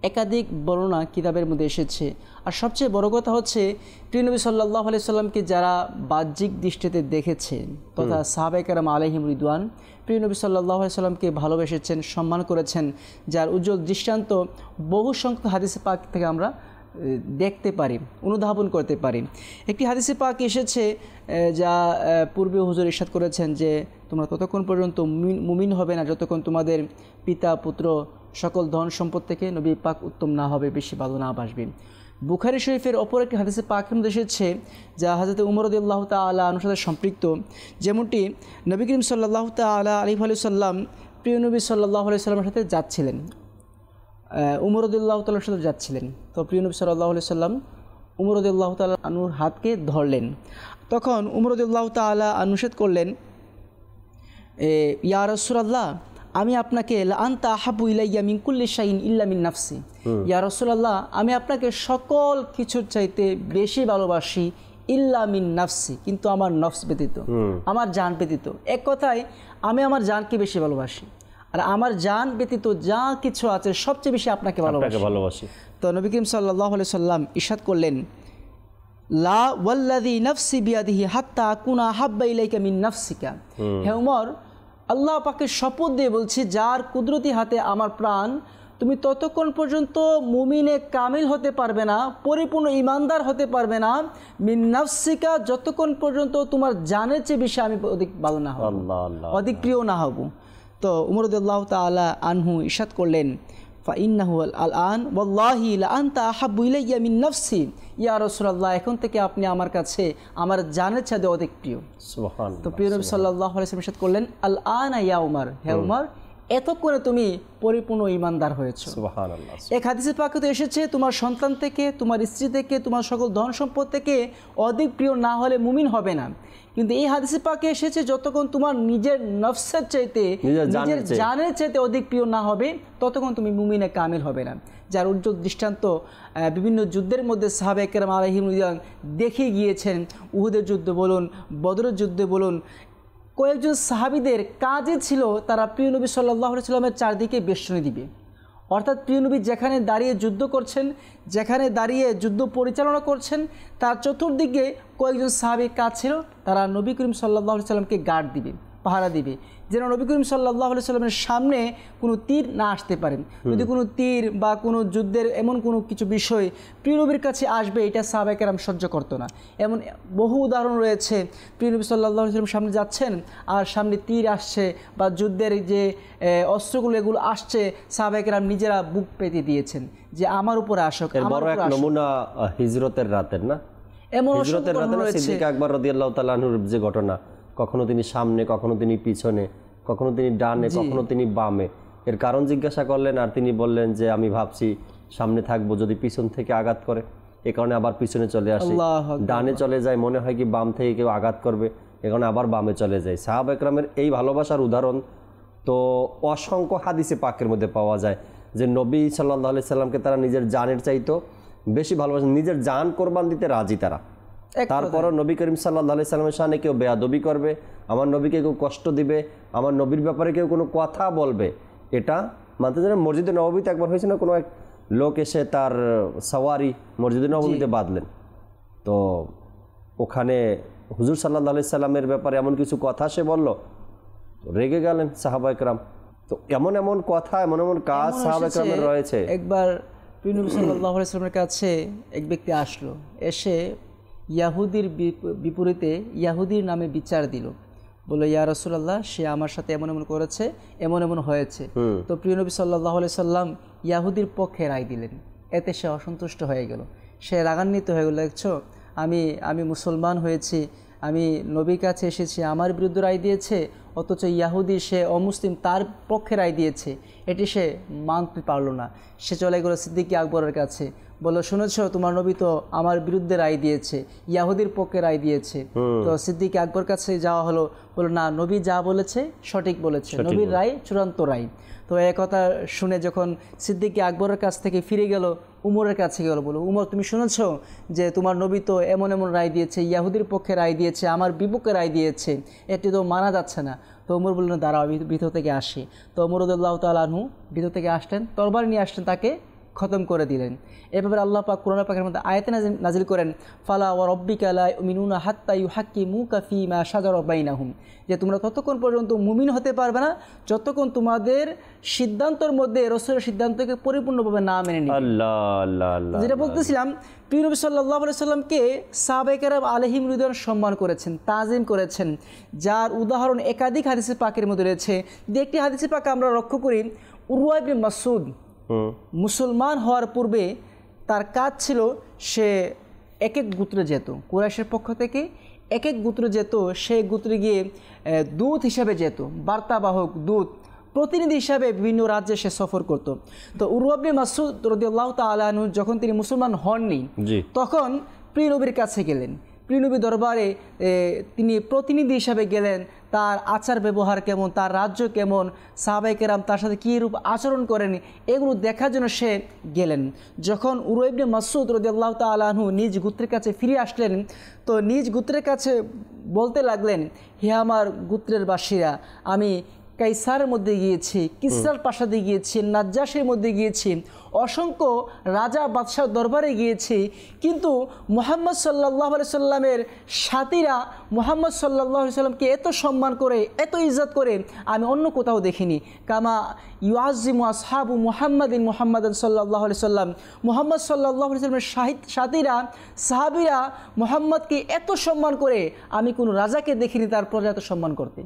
একাধিক বর্ণনা কিতাবের মধ্যে এসেছে। আর সবচেয়ে বড় কথা হচ্ছে, প্রিয় নবী সাল্লাল্লাহু আলাইহি ওয়াসাল্লামকে যারা বাহ্যিক দৃষ্টিতে দেখেছেন তথা সাহাবায়ে কেরাম আলাইহিম রিদওয়ান প্রিয় নবী সাল্লাল্লাহু আলাইহি ওয়াসাল্লামকে ভালোবেসেছেন, সম্মান করেছেন, যার উজ্জ্বল দৃষ্টান্ত বহু সংখ্যক হাদিসে পাক থেকে আমরা দেখতে পারি, অনুধাবন করতে পারি। একটি হাদিসে পাক এসেছে যা পূর্বে হুজুর ইরশাদ করেছেন যে তোমরা ততক্ষণ পর্যন্ত মুমিন হবে না যতক্ষণ তোমাদের পিতা পুত্র সকল ধন সম্পদ থেকে নবী পাক উত্তম না হবে, বেশি ভালো না বাসবে। বুখারী শরীফের অপর একটি হাদিসে পাকের মধ্যে এসেছে যা হযরত উমর রাদিয়াল্লাহু তাআলা আনহুর সাথে সম্পৃক্ত, যেমনটি নবী করিম সাল্লাল্লাহু তাআলা আলাইহি ওয়াসাল্লাম প্রিয় নবী সাল্লাল্লাহু আলাইহি ওয়াসাল্লামের সাথে যাচ্ছিলেন, উমর রাদিয়াল্লাহু তাআলার সাথে যাচ্ছিলেন। তো প্রিয় নবী সাল্লাল্লাহু আলাইহি ওয়াসাল্লাম উমর রাদিয়াল্লাহু তাআলা আনহুর হাতকে ধরলেন। তখন উমর রাদিয়াল্লাহু তাআলা নিষেধ করলেন, ইয়া রাসূলুল্লাহ, আমি আপনাকে লা আনতা আহাব্বু ইলাইয়া মিন কুল্লি শাইইন ইল্লা মিন নাফসি, ইয়া রাসূলুল্লাহ, আমি আপনাকে সকল কিছুর চাইতে বেশি ভালোবাসি ইল্লা মিন নাফসি, কিন্তু আমার নফস ব্যতীত, আমার জান ব্যতীত। এক কথায় আমি আমার জানকে বেশি ভালোবাসি, আর আমার জান ব্যতীত যা কিছু আছে সবচেয়ে বেশি আপনাকে ভালোবাসি। তো নবী করিম সাল্লাল্লাহু আলাইহি সাল্লাম ইরশাদ করলেন, লা ওয়াল্লাযী নাফসি বিয়াদিহি হাত্তা আকুনা আহাব্বা ইলাইকা মিন নাফসিকা, হে ওমর, আল্লাহ পাকের শপথ দিয়ে বলছি, যার কুদরতি হাতে আমার প্রাণ, তুমি ততক্ষণ পর্যন্ত মুমিনে কামিল হতে পারবে না, পরিপূর্ণ ঈমানদার হতে পারবে না মিন নাফসিকা, যতক্ষণ পর্যন্ত তোমার জানের চেয়ে বেশি আমি অধিক ভালো না হব, অধিক প্রিয় না হব। তো উমর রাদিয়াল্লাহু তাআলা আনহু ইরশাদ করলেন, ফাইন্নাহু আল-আন ওয়াল্লাহি লা আনতা আহাব্বু ইলাইয়া মিন নাফসি, ইয়া রাসূলুল্লাহ, এখন থেকে আপনি আমার কাছে আমার জানের চেয়ে অধিক প্রিয়। সুবহানাল্লাহ। তো প্রিয় নবী সাল্লাল্লাহু আলাইহি ওয়াসাল্লাম ইরশাদ করলেন, আল-আনা ইয়া উমর, হে উমর, এতক্ষণে তুমি পরিপূর্ণ ঈমানদার হয়েছো। সুবহানাল্লাহ। এক হাদিসে পাকে তো এসেছে, তোমার সন্তান থেকে, তোমার স্ত্রী থেকে, তোমার সকল ধন সম্পদ থেকে অধিক প্রিয় না হলে মুমিন হবে না। কিন্তু এই হাদিসে পাকে এসেছে, যতক্ষণ তোমার নিজের নফসের চাইতে, নিজের জানের চাইতে অধিক প্রিয় না হবে, ততক্ষণ তুমি মুমিনে কামিল হবে না। যার উজ্জ্বল দৃষ্টান্ত বিভিন্ন যুদ্ধের মধ্যে সাহাবায়ে কেরাম আলাইহিম রিদওয়ান দেখে গিয়েছেন। উহুদের যুদ্ধ বলুন, বদরের যুদ্ধে বলুন, কয়েকজন সাহাবীদের কাজে ছিল তারা প্রিয় নবী সাল্লাল্লাহু আলাইহি ওয়াসাল্লামের চারদিকে বেষ্টনী দিবে। অর্থাৎ প্রিয় নবী যেখানে দাঁড়িয়ে যুদ্ধ করছেন, যেখানে দাঁড়িয়ে যুদ্ধ পরিচালনা করছেন, তার চতুর্দিকে কয়েকজন সাহাবীর কাজ ছিল, তারা নবী করিম সাল্লাল্লাহু আলাইহি ওয়াসাল্লামকে গার্ড দিবে, পাহারা দিবে, যেন নবী করিম সাল্লাল্লাহু আলাইহি ওয়াসাল্লামের সামনে কোনো তীর না আসতে পারে। যদি কোনো তীর বা কোনো যুদ্ধের এমন কোনো কিছু বিষয় প্রিয় নবীর কাছে আসবে, এটা সাহাবায়ে কেরাম সহ্য করতো না। এমন বহু উদাহরণ রয়েছে, প্রিয় নবী সাল্লাল্লাহু আলাইহি ওয়াসাল্লাম সামনে যাচ্ছেন আর সামনে তীর আসছে বা যুদ্ধের যে অস্ত্রগুলো এগুলো আসছে, সাহাবায়ে কেরাম নিজেরা বুক পেতে দিয়েছেন যে আমার উপরে আসুক।
বড় এক নমুনা হিজরতের রাতের না,
এমন
হিজরতের রাতে সিদ্দিক আকবর রাদিয়াল্লাহু তাআলা আনহুর যে ঘটনা, কখনো তিনি সামনে, কখনো তিনি পিছনে, কখনো তিনি ডানে, কখনো তিনি বামে, এর কারণ জিজ্ঞাসা করলেন আর তিনি বললেন যে আমি ভাবছি সামনে থাকবো, যদি পিছন থেকে আঘাত করে এ কারণে আবার পিছনে চলে আসি, ডানে চলে যায় মনে হয় কি বাম থেকে কেউ আঘাত করবে, এ কারণে আবার বামে চলে যায়। সাহাবা একরামের এই ভালোবাসার উদাহরণ তো অসংখ্য হাদিসে পাকের মধ্যে পাওয়া যায় যে নবী সাল্লাল্লাহু আলাইহি সাল্লামকে তারা নিজের জানের চাইতো বেশি ভালোবাসেন, নিজের জান কোরবান দিতে রাজি তারা। তারপরও নবী করিম সাল্লাল্লাহু আলাইহি সাল্লামের সামনে কেউ বেয়াদবি করবে, আমার নবীকে কেউ কষ্ট দিবে, আমার নবীর ব্যাপারে কেউ কোনো কথা বলবে, এটা মানতে জানেন। মসজিদে নববীতে একবার হয়েছে না, কোনো এক লোক এসে তার সাওয়ারি মসজিদে নববীতে বাঁধলেন, তো ওখানে হুজুর সাল্লাল্লাহু আলাইহি সাল্লামের ব্যাপারে এমন কিছু কথা সে বলল, রেগে গেলেন সাহাবায়ে কেরাম। তো এমন এমন কথা, এমন এমন কাজ সাহাবায়ে কেরামের রয়েছে।
একবার প্রিয় নবী সাল্লাল্লাহু আলাইহি সাল্লামের কাছে এক ব্যক্তি আসলো, এসে ইয়াহুদির বিপরীতে ইয়াহুদির নামে বিচার দিল, বলল ইয়া রাসূলুল্লাহ, সে আমার সাথে এমন এমন করেছে, এমন এমন হয়েছে। তো প্রিয় নবী সাল্লাল্লাহু আলাইহি সাল্লাম ইয়াহুদির পক্ষে রায় দিলেন। এতে সে অসন্তুষ্ট হয়ে গেল, সে রাগান্বিত হয়ে গেল, দেখছো আমি মুসলমান হয়েছি, আমি নবীর কাছে এসেছি, আমার বিরুদ্ধে রায় দিয়েছে, অথচ ইয়াহুদি সে অমুসলিম তার পক্ষে রায় দিয়েছে, এটি সে মানতে পারলো না। সে চলে গেল সিদ্দিক আকবরের কাছে, বললো শুনেছ তোমার নবী তো আমার বিরুদ্ধে রায় দিয়েছে, ইয়াহুদির পক্ষে রায় দিয়েছে। তো সিদ্দিক আকবর কাছে যাওয়া হলো, বললো না, নবী যা বলেছে সঠিক বলেছে, নবীর রায় চূড়ান্ত রায়। তো এই কথা শুনে যখন সিদ্দিক আকবরের কাছ থেকে ফিরে গেল, উমরের কাছে গেল, বলো উমর তুমি শুনেছ যে তোমার নবী তো এমন এমন রায় দিয়েছে, ইয়াহুদির পক্ষে রায় দিয়েছে, আমার বিপক্ষে রায় দিয়েছে, এটি তো মানা যাচ্ছে না। তো উমর বললেন দাঁড়াও, ভিতর থেকে আসি। তো উমর রাদিয়াল্লাহু তাআলা আনহু ভিতর থেকে আসলেন, তরবারি নিয়ে আসলেন, তাকে খতম করে দিলেন। এভাবে আল্লাহ পাক কোরআন পাকের মধ্যে আয়াতে নাজিল করেন, ফালা ওয়া রাব্বিকা লা ইউমিনুনা হাত্তা ইউহাক্কিমুকা ফীমা শাজারা বাইনাহুম, যে তোমরা ততক্ষণ পর্যন্ত মুমিন হতে পারবে না যতক্ষণ তোমাদের সিদ্ধান্তের মধ্যে রাসূলের সিদ্ধান্তকে পরিপূর্ণভাবে না মেনে নিবে।
আল্লাহ আল্লাহ আল্লাহ।
যেটা বলতেছিলাম, প্রিয় নবী সাল্লাল্লাহু আলাইহি সাল্লামকে সাহাবায়ে কেরাম আলাইহিম রিদওয়ান সম্মান করেছেন, তাজিম করেছেন, যার উদাহরণ একাধিক হাদিসে পাকের মধ্যে রয়েছে। একটি হাদিসে পাক আমরা লক্ষ্য করি, উরওয়া ইবনে মাসউদ মুসলমান হওয়ার পূর্বে তার কাজ ছিল সে এক এক গোত্রে যেত, কুরাইশের পক্ষ থেকে এক এক গোত্রে যেত, সেই গোত্রে গিয়ে দূত হিসাবে যেত, বার্তাবাহক দূত, প্রতিনিধি হিসাবে বিভিন্ন রাজ্যে সে সফর করত। তো উরওয়া ইবনে মাসউদ রাদিয়াল্লাহু তাআলা আনহু যখন তিনি মুসলমান হননি, তখন প্রিয় নবীর কাছে গেলেন, প্রিয় নবী দরবারে তিনি প্রতিনিধি হিসাবে গেলেন, তার আচার ব্যবহার কেমন, তার রাজ্য কেমন, সাহাবায়ে কেরাম তার সাথে কী রূপ আচরণ করেন, এগুলো দেখার জন্য সে গেলেন। যখন উরওয়া ইবনে মাসউদ রাদিয়াল্লাহু তাআলা আনহু নিজ গোত্রের কাছে ফিরে আসলেন, তো নিজ গোত্রের কাছে বলতে লাগলেন, হে আমার গোত্রের বাসীরা, আমি কাইসারের মধ্যে গিয়েছি, কিসরার প্রাসাদে গিয়েছি, নাজ্জাশের মধ্যে গিয়েছি, অসংখ্য রাজা বাদশাহ দরবারে গিয়েছি, কিন্তু মুহাম্মদ সাল্লাল্লাহু আলাইহি সাল্লামের সাথীরা মুহাম্মদ সাল্লাল্লাহু আলাইহি সাল্লামকে এত সম্মান করে, এত ইজ্জত করে আমি অন্য কোথাও দেখিনি। কামা ইউআজ্জিমু আসহাবু মুহাম্মাদিন মুহাম্মাদান সাল্লাল্লাহু আলাইহি সাল্লাম, মুহাম্মদ সাল্লাল্লাহু আলাইহি সাল্লামের সাথীরা সাহাবীরা মুহাম্মদকে এত সম্মান করে আমি কোনো রাজাকে দেখিনি তার প্রজা এত সম্মান করতে।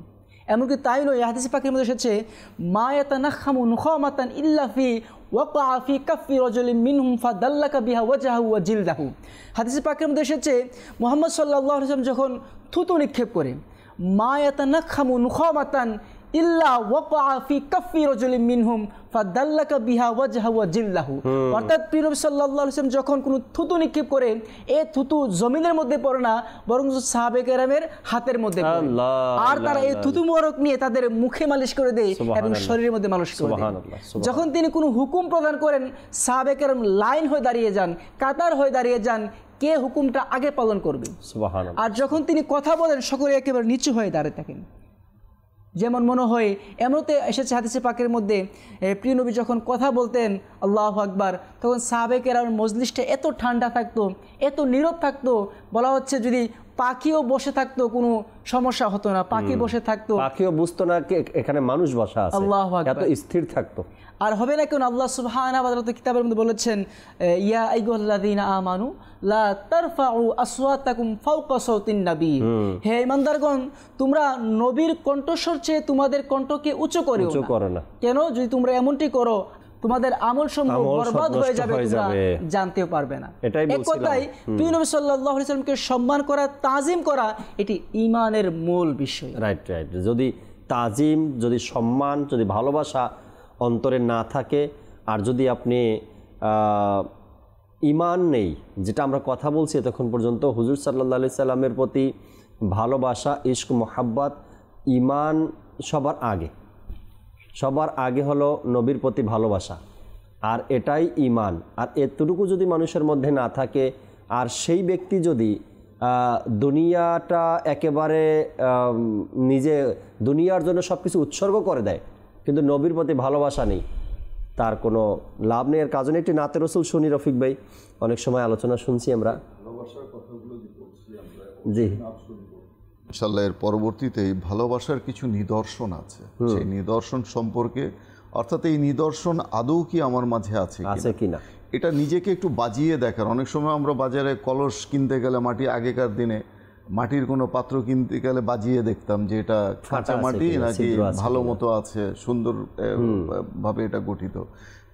এমনকি তাই নয়, হাদিস পাকের মধ্যে এসেছে, মা ইয়াতানাখামু নুখামাতান ইল্লা ফি ওয়াকা ফি কাফি রাজুলিন মিনহুম ফাদাল্লাকা বিহা ওয়াজহাহু ওয়া জিলদাহু। হাদিস পাকের মধ্যে এসেছে মুহাম্মদ সাল্লাল্লাহু আলাইহি ওয়াসাল্লাম যখন থুতু নিক্ষেপ করে, মা ইয়াতানাখামু নুখামাতান ইল্লা ওয়াকা ফি কাফি রাজুলিন মিনহুম ফাদাল্লাকা বিহা ওয়াজহাহু ওয়া জিলদাহু। অর্থাৎ প্রিয় নবী সাল্লাল্লাহু আলাইহি ওয়াসাল্লাম যখন কোনো থুতু নিক্ষেপ করে, এই থুতু জমিনের মধ্যে পড়ে না, বরং সাহাবায়ে কেরামের হাতের মধ্যে পড়ে, আর তারা এই থুতু মোবারক নিয়ে তাদের মুখে মালিশ করে দেয় এবং শরীরের মধ্যে মালিশ করে দেয়। যখন তিনি কোনো হুকুম প্রদান করেন, সাহাবায়ে কেরাম লাইন হয়ে দাঁড়িয়ে যান, কাতার হয়ে দাঁড়িয়ে যান, কে হুকুমটা আগে পালন করবে। আর যখন তিনি কথা বলেন, সকলে একেবারে নিচু হয়ে দাঁড়িয়ে থাকেন। যেমন মনে হয়, এমনতে এসেছে হাদিসে পাকের মধ্যে, প্রিয় নবী যখন কথা বলতেন আল্লাহু আকবার, তখন সাহাবায়ে কেরামের মজলিসটা এত ঠান্ডা থাকতো, এত নীরব থাকতো, বলা হচ্ছে যদি পাখিও বসে থাকতো কোনো সমস্যা হতো না, পাখি বসে থাকতো,
পাখিও বুঝতো না এখানে মানুষ বসা আছে,
আল্লাহু আকবার,
এত স্থির থাকতো।
আর হবে না কেন, আল্লাহ সুবহানাহু ওয়া তাআলা কিতাবের মধ্যে বলেছেন, ইয়া আইয়ুহাল্লাযীনা আমানু লা তারফাউ আসওয়াতাকুম ফাওকা সাওতিন নবী, হে ঈমানদারগণ, তোমরা নবীর কণ্ঠস্বর চেয়ে তোমাদের কণ্ঠকে উঁচু করিও না। কেন? যদি তোমরা এমনটি করো, তোমাদের আমল সমূহ বরবাদ হয়ে যাবে, তোমরা জানতেও পারবে না। এক কথায় প্রিয় নবী সাল্লাল্লাহু আলাইহি সাল্লামকে সম্মান করা, তাজিম করা, এটি ঈমানের মূল বিষয়।
Right right. যদি তাজিম, যদি সম্মান, যদি ভালোবাসা অন্তরে না থাকে, আর যদি আপনি ঈমান নেই, যেটা আমরা কথা বলছি এতক্ষণ পর্যন্ত, হুজুর সাল্লাল্লাহু আলাইহি সাল্লামের প্রতি ভালোবাসা, ইশক, মোহাব্বত, ঈমান সবার আগে হলো নবীর প্রতি ভালোবাসা, আর এটাই ঈমান। আর এতটুকু যদি মানুষের মধ্যে না থাকে, আর সেই ব্যক্তি যদি দুনিয়াটা একেবারে নিজে দুনিয়ার জন্য সব কিছু উৎসর্গ করে দেয়, কিন্তু নবীর প্রতি ভালোবাসা নেই, তার কোনো লাভ নেই। এর কারণে একটি নাতে রসুল শুনি রফিক ভাই, অনেক সময় আলোচনা শুনছি আমরা। জি
ইনশাআল্লাহ এর পরবর্তীতে ভালোবাসার কিছু নিদর্শন আছে, সেই নিদর্শন সম্পর্কে, অর্থাৎ এই নিদর্শন আদৌ কি আমার মাঝে আছে কিনা, এটা নিজেকে একটু বাজিয়ে দেখার। অনেক সময় আমরা বাজারে কলস কিনতে গেলে, মাটি আগেকার দিনে মাটির কোনো পাত্র কিনতে গেলে বাজিয়ে দেখতাম যে এটা কাঁচা
আছে
মাটি
কিনা,
নাকি
ছিদ্র আছে
ভালো
কিনা।
মতো আছে, সুন্দর ভাবে এটা গঠিত।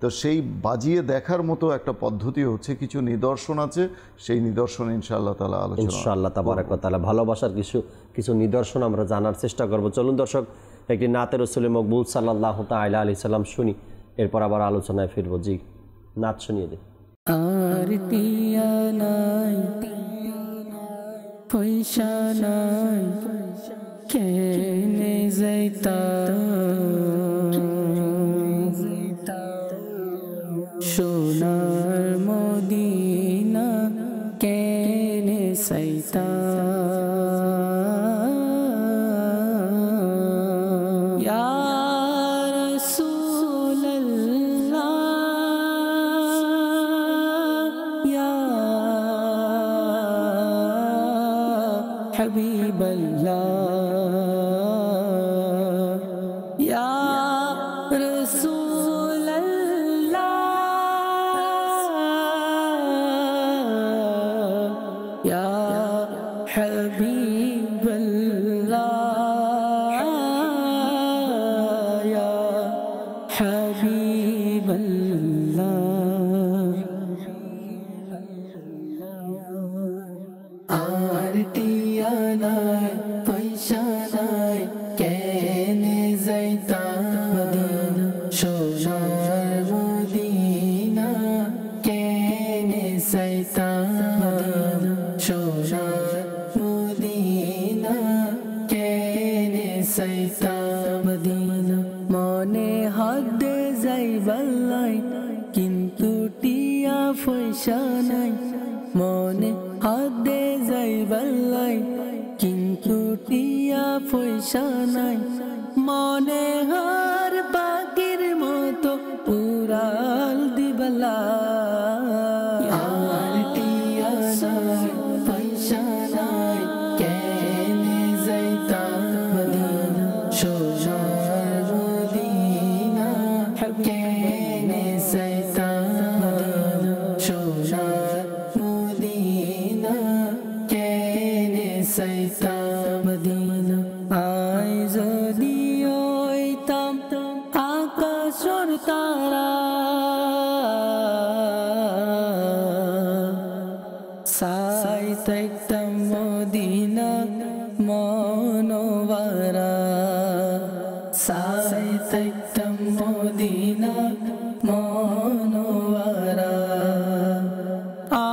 তো সেই বাজিয়ে দেখার মতো একটা পদ্ধতি হচ্ছে, কিছু নিদর্শন আছে, সেই নিদর্শন ইনশাআল্লাহ তাআলা আলোচনা
ইনশাআল্লাহ তাবারাক ওয়া তাআলা ভালোবাসার কিছু নিদর্শন আমরা জানার চেষ্টা করব। চলুন দর্শক, একটি নাতে রাসূল মকবুল সাল্লাল্লাহু তাআলা আলাইহি সাল্লাম শুনি, এরপর আবার আলোচনায় ফিরবো। জি, নাত শুনিয়ে দিন।
আর টিয়া নাই পয়সা নাই কেনে যাইতা সোনার মদিনা কেনে সাইতা ইয়া রাসূলুল্লাহ ইয়া হাবিবাল্লাহ ইয়া আর টিয়া নাই পয়সা নাই কেনে যাইতা মদিনা সোনার মদিনা কেনে যাইতা মদিনা সোনার মদিনা কেনে যাইতা মদিনা মনে হাতে যাইবালাই কিন্তু টিয়া পয়সা নাই মনে হাতে যাইবালাই কিন্তু টিয়া পয়সা নাই মনে হার পাখির মতো উড়াল দিবালা আর টিয়া নাই পয়সা নাই কেনে যাইতা মদিনা সোনার মদিনা কেনে যাইতা মদিনা সোনার মদিনা কেনে যাইতা মদিনা আই যদি হইতাম আকাশের তারা সাই থাকতাম মদিনা মনোয়ারা সাই থাকতাম মদিনা মনোয়ারা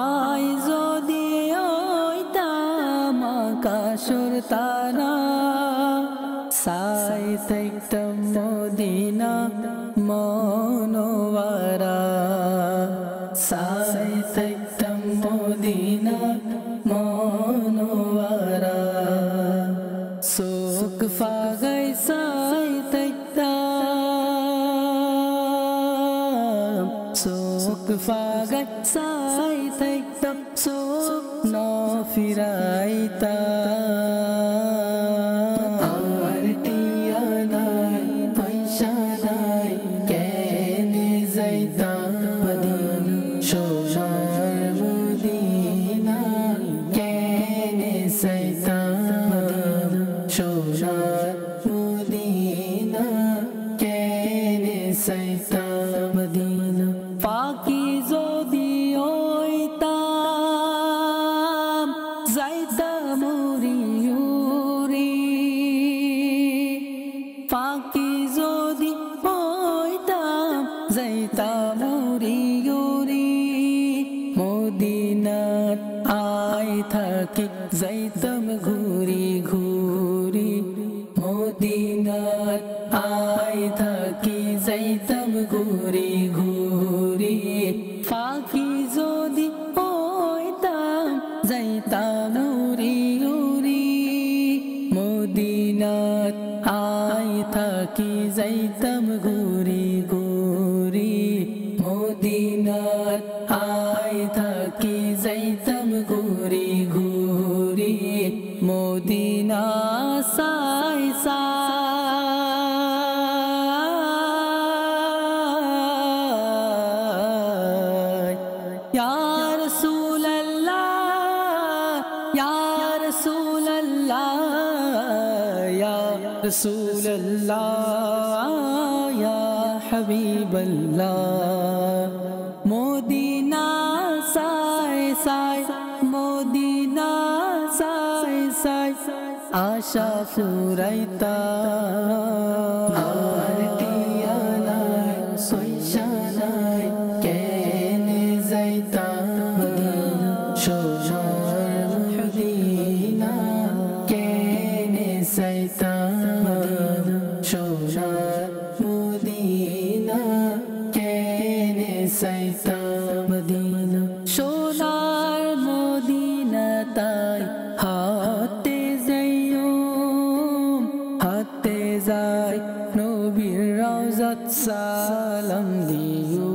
আই যদি হইতাম আকাশের তারা সাই থাকতাম মদিনা মনোয়ারা সাই থাকতাম মদিনা মনোয়ারা সুখ ফাগাই সাই থাকতাম সুখ ফাগাই সাই থাকতাম সুখ ন ফিরাইতাম আর টিয়া নাই পয়সা নাই কেনে যাইতা মদিনা সোনার মদিনা কেনে যাইতা মদিনা সোনার মদিনা কেনে যাইতা মদিনা পাখি যদি হইতাম যাইতাম উড়ি উড়ি পাখি যদি হইতাম যাইতাম উড়ি উড়ি মদিনাত আই থাকি যাইতাম ঘুরি ঘুরি মদিনাত আই থাকি যাইতাম ঘুরি ঘুরি পাখি যদি হইতাম যাইতাম উড়ি উড়ি মদিনাত আই থাকি যাইতাম ঘুরি ঘুরি মদিনাত আই থাকি যাইতাম ঘুরি ঘুরি মদিনা সাই সাই ইয়া রাসূলুল্লাহ ইয়া রাসূলুল্লাহ ইয়া রাসূলুল্লাহ ইয়া হাবিবাল্লাহ মদিনা সাই সাই মদিনা সাই সাই আশা ফুরাইতা আর দিয়ালাই সইশালাই কেনে যাইতা সোনার মদিনা কেনে যাইতা সোনার মদিনা কেনে যাইতা মদিনা সোনার মদিনা তাই হাতে যাইও হাতে যাই নবীর রওজাত সালাম দিও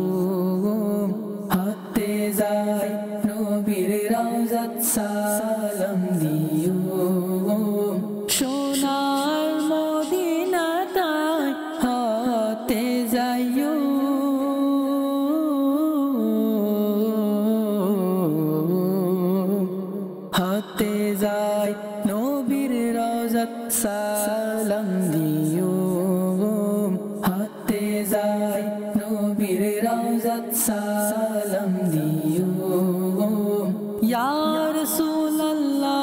হাতে যাই নবীর রওজাত সালাম দিও সোনার মদিনা তাই হাতে যাইও হাতে যাই নবীর রওজাত সালাম দিও হাতে যাই নবীর রওজাত সালাম দিও ইয়া রাসূলুল্লাহ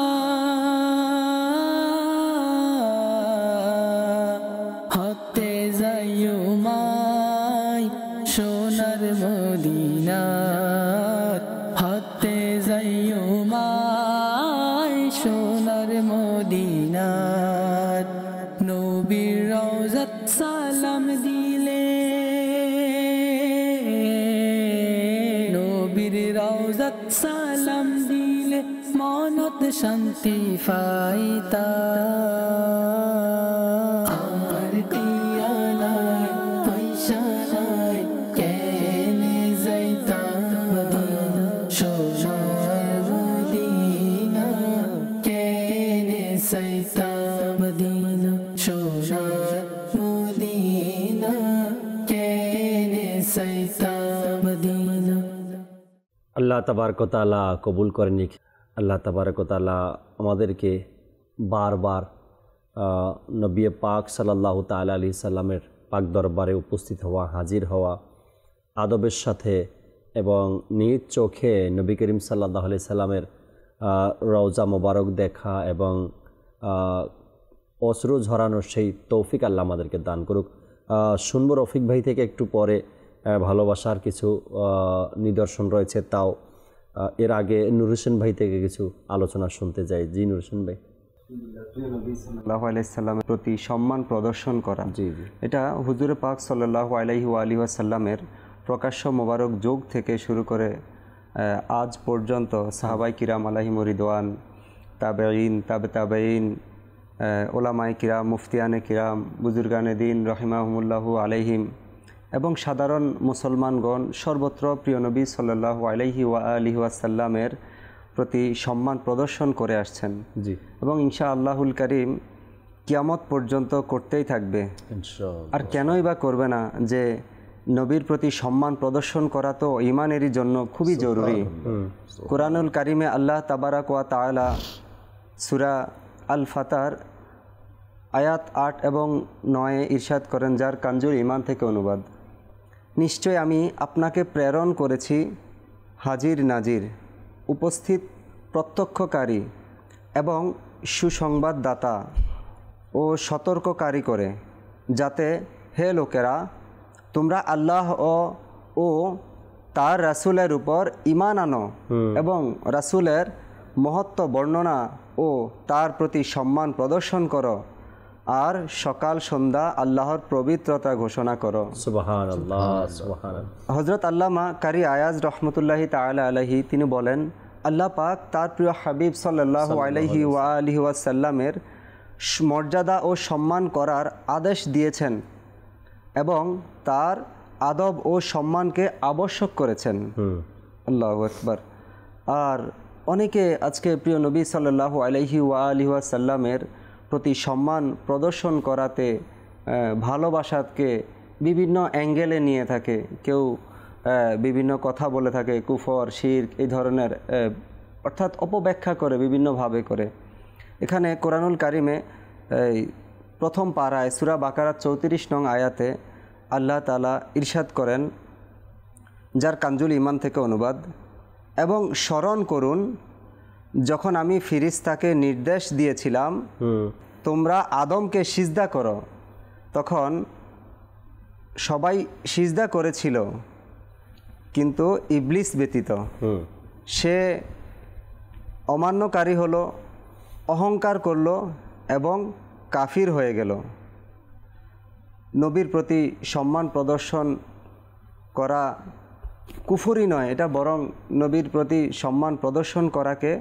হাতে যাইও মাই সোনার মদিনা হাতে যাইও মাই সোনার মদিনাত নবীর রওজাত সালাম দিলে নবীর রওজাত সালাম দিলে মনত শান্তি পাইতা আর দিয়ালাই পয়সা নাই কেনে যাইতা মদিনা সোনার মদিনা কেনে যাইতা মদিনা সোনার মদিনা কেনে যাইতা মদিনা
আল্লাহ তাবারক তাআলা কবুল করে নিক। আল্লাহ তাবারক তাআলা আমাদেরকে বারবার নবী পাক সাল্লাল্লাহু তাআলা আলাইহি সাল্লামের পাক দরবারে উপস্থিত হওয়া, হাজির হওয়া, আদবের সাথে এবং নিজ চোখে নবী করিম সাল্লাল্লাহু আলাইহি সাল্লামের রওজা মোবারক দেখা এবং অশ্রু ঝরানোর সেই তৌফিক আল্লাহ আমাদেরকে দান করুক। শুনবো রফিক ভাই থেকে একটু পরে ভালোবাসার কিছু নিদর্শন রয়েছে, তাও এর আগে নুর হোসেন ভাই থেকে কিছু আলোচনা শুনতে যাই। জি নুর হোসেন ভাই।
নবী সাল্লাল্লাহু আলাইহি সাল্লামের প্রতি সম্মান প্রদর্শন করা,
জি জি,
এটা হুজুরে পাক সাল্লাল্লাহু আলাইহি ওয়াসাল্লামের প্রকাশ্য মোবারক যুগ থেকে শুরু করে আজ পর্যন্ত সাহাবায়ে কিরাম আলাইহিমুর রিদওয়ান, তাবেঈন, তাবেঈন, ওলামায়ে কিরাম, মুফতিয়ানে কিরাম, বুজুর্গানে দ্বীন রহিমাহুমুল্লাহু আলাইহিম এবং সাধারণ মুসলমানগণ সর্বত্র প্রিয় নবী সাল্লাল্লাহু আলাইহি ওয়াসাল্লামের প্রতি সম্মান প্রদর্শন করে আসছেন।
জি,
এবং ইনশাআল্লাহুল কারীম কিয়ামত পর্যন্ত করতেই থাকবে।
ইনশাআল্লাহ।
আর কেনই বা করবে না, যে নবীর প্রতি সম্মান প্রদর্শন করা তো ঈমানেরই জন্য খুবই জরুরি। কুরআনুল কারীমে আল্লাহ তাবারাক ওয়া তাআলা সূরা আল ফাতার আয়াত 8 এবং 9 ইরশাদ করেন, যার কানজুল ঈমান থেকে অনুবাদ, নিশ্চয় আমি আপনাকে প্রেরণ করেছি হাজির নাজির, উপস্থিত প্রত্যক্ষকারী এবং সুসংবাদদাতা ও সতর্ককারী করে, যাতে হে লোকেরা তোমরা আল্লাহ ও তার রাসূলের উপর ঈমান আনো এবং রাসূলের মহত্ব বর্ণনা ও তার প্রতি সম্মান প্রদর্শন করো, আর সকাল সন্ধ্যা আল্লাহর পবিত্রতা ঘোষণা করো।
সুবহানাল্লাহ, সুবহানাল্লাহ।
হযরত আল্লামা কারি আয়াজ রহমতুল্লাহি তাআলা আলাইহি তিনি বলেন, আল্লাহ পাক তার প্রিয় হাবিব সাল্লাল্লাহু আলাইহি ওয়াসাল্লামের মর্যাদা ও সম্মান করার আদেশ দিয়েছেন এবং তার আদব ও সম্মানকে আবশ্যক করেছেন। আল্লাহু আকবার। আর অনেকে আজকে প্রিয় নবী সাল্লাল্লাহু আলাইহি ওয়াসাল্লামের প্রতি সম্মান প্রদর্শন করাতে ভালোবাসাকে বিভিন্ন অ্যাঙ্গেলে নিয়ে থাকে। কেউ বিভিন্ন কথা বলে থাকে, কুফর, শিরক, এই ধরনের, অর্থাৎ অপব্যাখ্যা করে, বিভিন্নভাবে করে। এখানে কোরআনুল কারিমে এই প্রথম পারায় সূরা বাকারার 34 নং আয়াতে আল্লাহ তাআলা ইরশাদ করেন, যার কানজুল ঈমান থেকে অনুবাদ, এবং স্মরণ করুন যখন আমি ফিরিস্তাকে নির্দেশ দিয়েছিলাম তোমরা আদমকে সিজদা করো, তখন সবাই সিজদা করেছিল কিন্তু ইবলিস ব্যতীত। সে অমান্যকারী হলো, অহংকার করলো এবং কাফির হয়ে গেল। নবীর প্রতি সম্মান প্রদর্শন করা কুফরি নয়, এটা বরং নবীর প্রতি সম্মান প্রদর্শন করাকে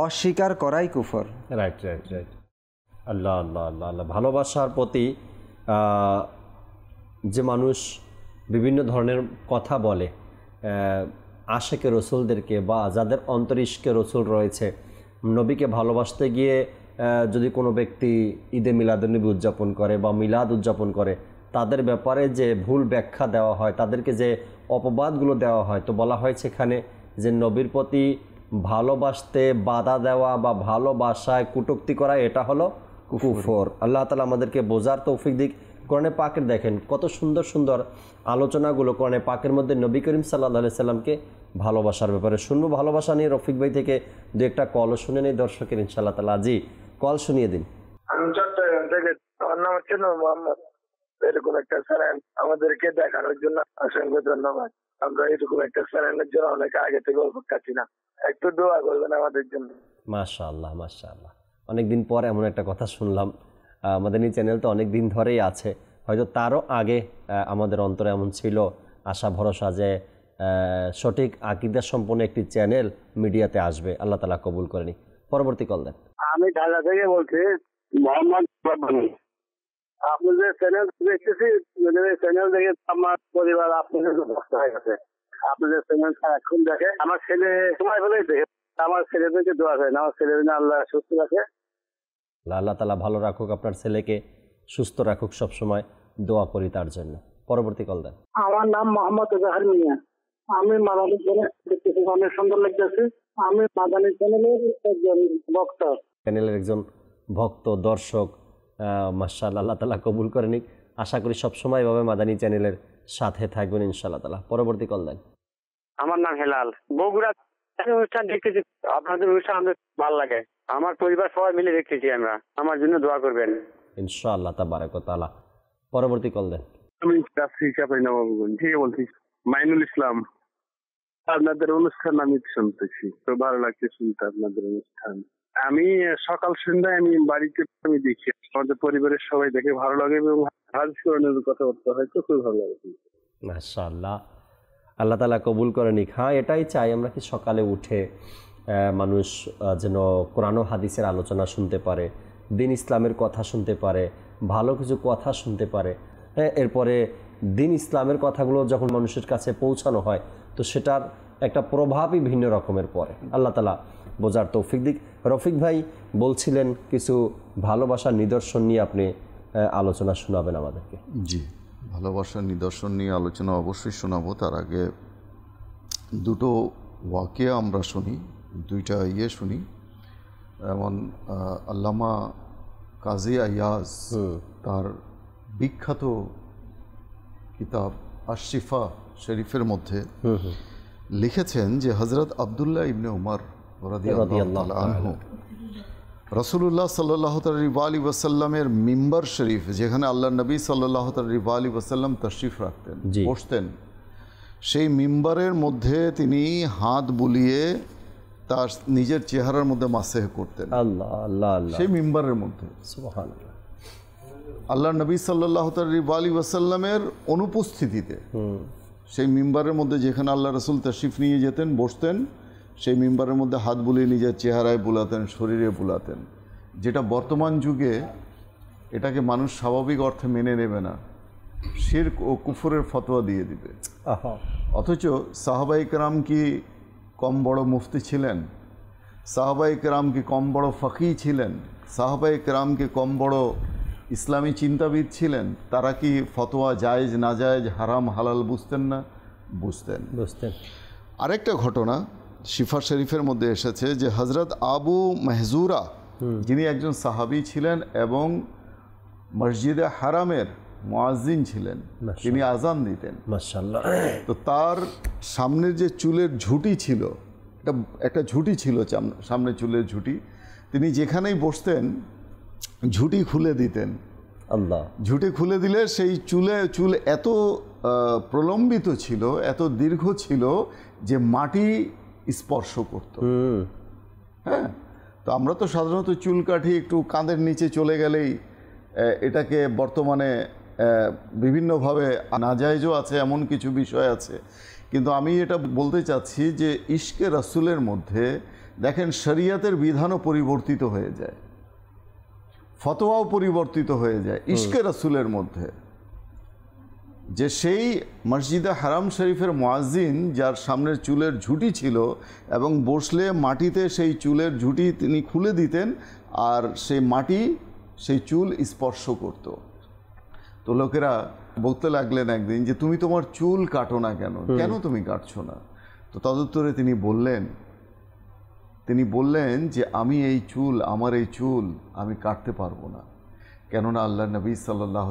অস্বীকার করাই কুফর।
Right right right. আল্লাহ আল্লাহ আল্লাহ আল্লাহ। ভালোবাসার প্রতি যে মানুষ বিভিন্ন ধরনের কথা বলে, আশেকে রসুলদেরকে বা যাদের অন্তরিষ্কে রসুল রয়েছে, নবীকে ভালোবাসতে গিয়ে যদি কোনো ব্যক্তি ঈদে মিলাদুন্নবী উদযাপন করে বা মিলাদ উদযাপন করে, তাদের ব্যাপারে যে ভুল ব্যাখ্যা দেওয়া হয়, তাদেরকে যে অপবাদগুলো দেওয়া হয়, তো বলা হয়েছে এখানে যে নবীর প্রতি ভালোবাসতে বাধা দেওয়া বা ভালোবাসায় কটূক্তি করা, এটা হলো কুফর। আল্লাহ তাআলা আমাদেরকে বোঝার তৌফিক দিক। কোরআনে পাকের দেখেন কত সুন্দর সুন্দর আলোচনাগুলো কোরআনে পাকের মধ্যে নবী করিম সাল্লাল্লাহু আলাইহি সাল্লামকে ভালোবাসার ব্যাপারে। শুনবো ভালোবাসা নিয়ে রফিক ভাই থেকে দু একটা কলও শুনে নেই দর্শকের ইনশাআল্লাহ তাআলা। জি, কল শুনিয়ে দিন।
আমি চট্টগ্রাম থেকে, আমার নাম হচ্ছে নূর মোহাম্মদ। এরকম একটা চ্যানেল আমাদেরকে দেখানোর জন্য অসংখ্য ধন্যবাদ। আমরা এরকম একটা চ্যানেলের জন্য অনেক আগে থেকে অপেক্ষাছি না, একটু দোয়া করবেন আমাদের জন্য।
মাশাআল্লাহ মাশাআল্লাহ। অনেকদিন পর এমন একটা কথা শুনলাম। মাদানী চ্যানেল তো অনেক দিন ধরেই আছে, হয়তো তারও আগে আমাদের অন্তরে এমন ছিল আশা ভরসা যে সঠিক আকীদা সম্পন্ন একটি চ্যানেল মিডিয়াতে আসবে। আল্লাহ তাআলা কবুল করেনি। পরবর্তী কল দেন।
আমি ঢাকা থেকে বলছি, মোহাম্মদ রব্বানী। আপনি যে চ্যানেল দেখতেছি, চ্যানেল দেখে আমার পরিবার আপনাদের ভক্ত হয়ে গেছে। আপনি যে চ্যানেল সারাক্ষণ দেখে, আমার ছেলে সময় হলেই দেখে, আমার ছেলেদেরকে দোয়া করেন, আমার ছেলে আল্লাহ সুস্থ রাখে।
আল্লাহ তাআলা ভালো রাখুক, আপনার ছেলেকে সুস্থ রাখুক, সবসময় দোয়া করি তার জন্য। পরবর্তী কল দেন।
আমার নাম মোহাম্মদ জাহার মিয়া। আমি মাদানী চ্যানেল দেখতেছি, অনেক সুন্দর লাগতেছে। আমি মাদানী চ্যানেলের একজন ভক্ত,
চ্যানেলের একজন ভক্ত দর্শক। মাশাআল্লাহ, আল্লাহ তাআলা কবুল করে নিক। আশা করি সবসময় এভাবে মাদানী চ্যানেলের সাথে থাকবেন ইনশাআল্লাহ তাআলা। পরবর্তী কল দেন।
আমার নাম হেলাল, বগুড়া। অনুষ্ঠান দেখতেছি, আপনাদের অনুষ্ঠান আমাদের ভালো লাগে। আমার পরিবার সবাই মিলে দেখতেছি আমরা, আমার জন্য দোয়া করবেন
ইনশাআল্লাহ তাবারাক ওয়া তাআলা। পরবর্তী কল দেন।
আমি ঠিক বলছি, মাইনুল ইসলাম। আপনাদের অনুষ্ঠান আমি শুনতেছি, তো ভালো লাগছে শুনতে আপনাদের অনুষ্ঠান। আমি সকাল সন্ধ্যায় আমি বাড়িতে আমি দেখি, আমাদের পরিবারের সবাই দেখে ভালো লাগে এবং হাদিস কোরআনের কথাবার্তা হয়তো খুব ভালো লাগে।
মাশাআল্লাহ, আল্লাহ তাআলা কবুল করে নিক। হ্যাঁ, এটাই চাই আমরা, কি সকালে উঠে মানুষ যেন কোরআন ও হাদিসের আলোচনা শুনতে পারে, দিন ইসলামের কথা শুনতে পারে, ভালো কিছু কথা শুনতে পারে। এরপরে দিন ইসলামের কথাগুলো যখন মানুষের কাছে পৌঁছানো হয়, তো সেটার একটা প্রভাবই ভিন্ন রকমের পড়ে। আল্লাহ তাআলা বোঝার তৌফিক দিক। রফিক ভাই বলছিলেন কিছু ভালোবাসার নিদর্শন নিয়ে আপনি আলোচনা শোনাবেন আমাদেরকে।
জি, ভালোবাসার নিদর্শন নিয়ে আলোচনা অবশ্যই শোনাবো। তার আগে দুটো ওয়াকিয়া আমরা শুনি, দুইটা শুনি। যেমন আল্লামা কাজী আইয়াজ তার বিখ্যাত কিতাব আশরিফা শরীফের মধ্যে লিখেছেন যে হযরত আব্দুল্লাহ ইবনে উমর রাদিয়াল্লাহু তাআলা আনহু রাসূলুল্লাহ সাল্লাল্লাহু আলাইহি ওয়াসাল্লামের মিম্বার শরীফ, যেখানে আল্লাহ নবী সাল্লাল্লাহু আলাইহি ওয়াসাল্লাম তশরিফ রাখতেন, বসতেন, সেই মিম্বারের মধ্যে তিনি হাত বুলিয়ে তার নিজের চেহারার মধ্যে মাসেহ করতেন। আল্লাহ আল্লাহ আল্লাহ। সেই মিম্বারের মধ্যে সুবহানাল্লাহ, আল্লাহ নবী সাল্লাল্লাহু আলাইহি ওয়াসাল্লামের অনুপস্থিতিতে সেই মিম্বারের মধ্যে, যেখানে আল্লাহ রসুল তশরিফ নিয়ে যেতেন, বসতেন, সেই মিম্বারের মধ্যে হাত বুলিয়ে নিজের চেহারায় বুলাতেন, শরীরে বুলাতেন। যেটা বর্তমান যুগে এটাকে মানুষ স্বাভাবিক অর্থে মেনে নেবে না, শিরক ও কুফরের ফতোয়া দিয়ে দিবে। অথচ সাহাবায়ে কেরাম কি কম বড় মুফতি ছিলেন? সাহাবায়ে কেরাম কি কম বড় ফকিহ ছিলেন? সাহাবায়ে কেরাম কি কম বড় ইসলামী চিন্তাবিদ ছিলেন? তারা কি ফতোয়া জায়েজ না জায়েজ, হারাম হালাল বুঝতেন না? বুঝতেন। আরেকটা ঘটনা শিফা শরীফের মধ্যে এসেছে যে হজরত আবু মেহজুরা যিনি একজন সাহাবী ছিলেন এবং মসজিদে হারামের মুয়াজ্জিন ছিলেন, তিনি আজান দিতেন।
মাশাআল্লাহ।
তো তার সামনের যে চুলের ঝুঁটি ছিল, একটা ঝুঁটি ছিল সামনে চুলের ঝুঁটি, তিনি যেখানেই বসতেন ঝুঁটি খুলে দিতেন।
আল্লাহ।
ঝুঁটি খুলে দিলে সেই চুল এত প্রলম্বিত ছিল, এত দীর্ঘ ছিল যে মাটি স্পর্শ করত। হ্যাঁ, তো আমরা তো সাধারণত চুল কাটি একটু কাঁধের নিচে চলে গেলেই এটাকে বর্তমানে বিভিন্নভাবে নাজায়েজও আছে, এমন কিছু বিষয় আছে। কিন্তু আমি এটা বলতে চাচ্ছি যে ইশকে রাসূলের মধ্যে দেখেন শরীয়তের বিধানও পরিবর্তিত হয়ে যায়, ফতোয়াও পরিবর্তিত হয়ে যায় ইশকে রাসূলের মধ্যে। যে সেই মসজিদে হারাম শরীফের মুয়াজ্জিন যার সামনের চুলের ঝুঁটি ছিল এবং বসলে মাটিতে সেই চুলের ঝুঁটি তিনি খুলে দিতেন আর সেই মাটি সেই চুল স্পর্শ করত। তো লোকেরা বলতে লাগলেন একদিন যে তুমি তোমার চুল কাটো না কেন, কেন তুমি কাটছো না? তো তদুত্তরে তিনি বললেন যে আমি আমার এই চুল আমি কাটতে পারবো না, কেননা আল্লাহ নবী সাল্লাল্লাহু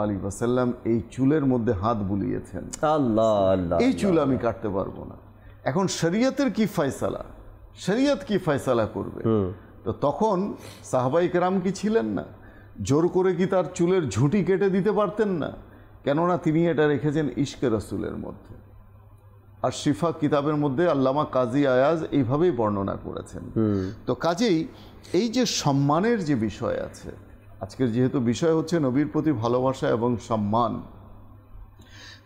আলাইহি ওয়াসাল্লাম এই চুলের মধ্যে হাত বুলিয়েছেন, এই চুল আমি কাটতে পারবো না। এখন শরীয়তের কি ফয়সালা, শরীয়ত কি ফয়সালা করবে? তো তখন সাহাবায়ে কেরাম কি ছিলেন না, জোর করে কি তার চুলের ঝুঁটি কেটে দিতে পারতেন না? কেননা তিনি এটা রেখেছেন ইশকে রাসূলের মধ্যে। আর শিফা কিতাবের মধ্যে আল্লামা কাজী আয়াজ এইভাবেই বর্ণনা করেছেন। তো কাজেই এই যে সম্মানের যে বিষয় আছে, আজকের যেহেতু বিষয় হচ্ছে নবীর প্রতি ভালোবাসা এবং সম্মান,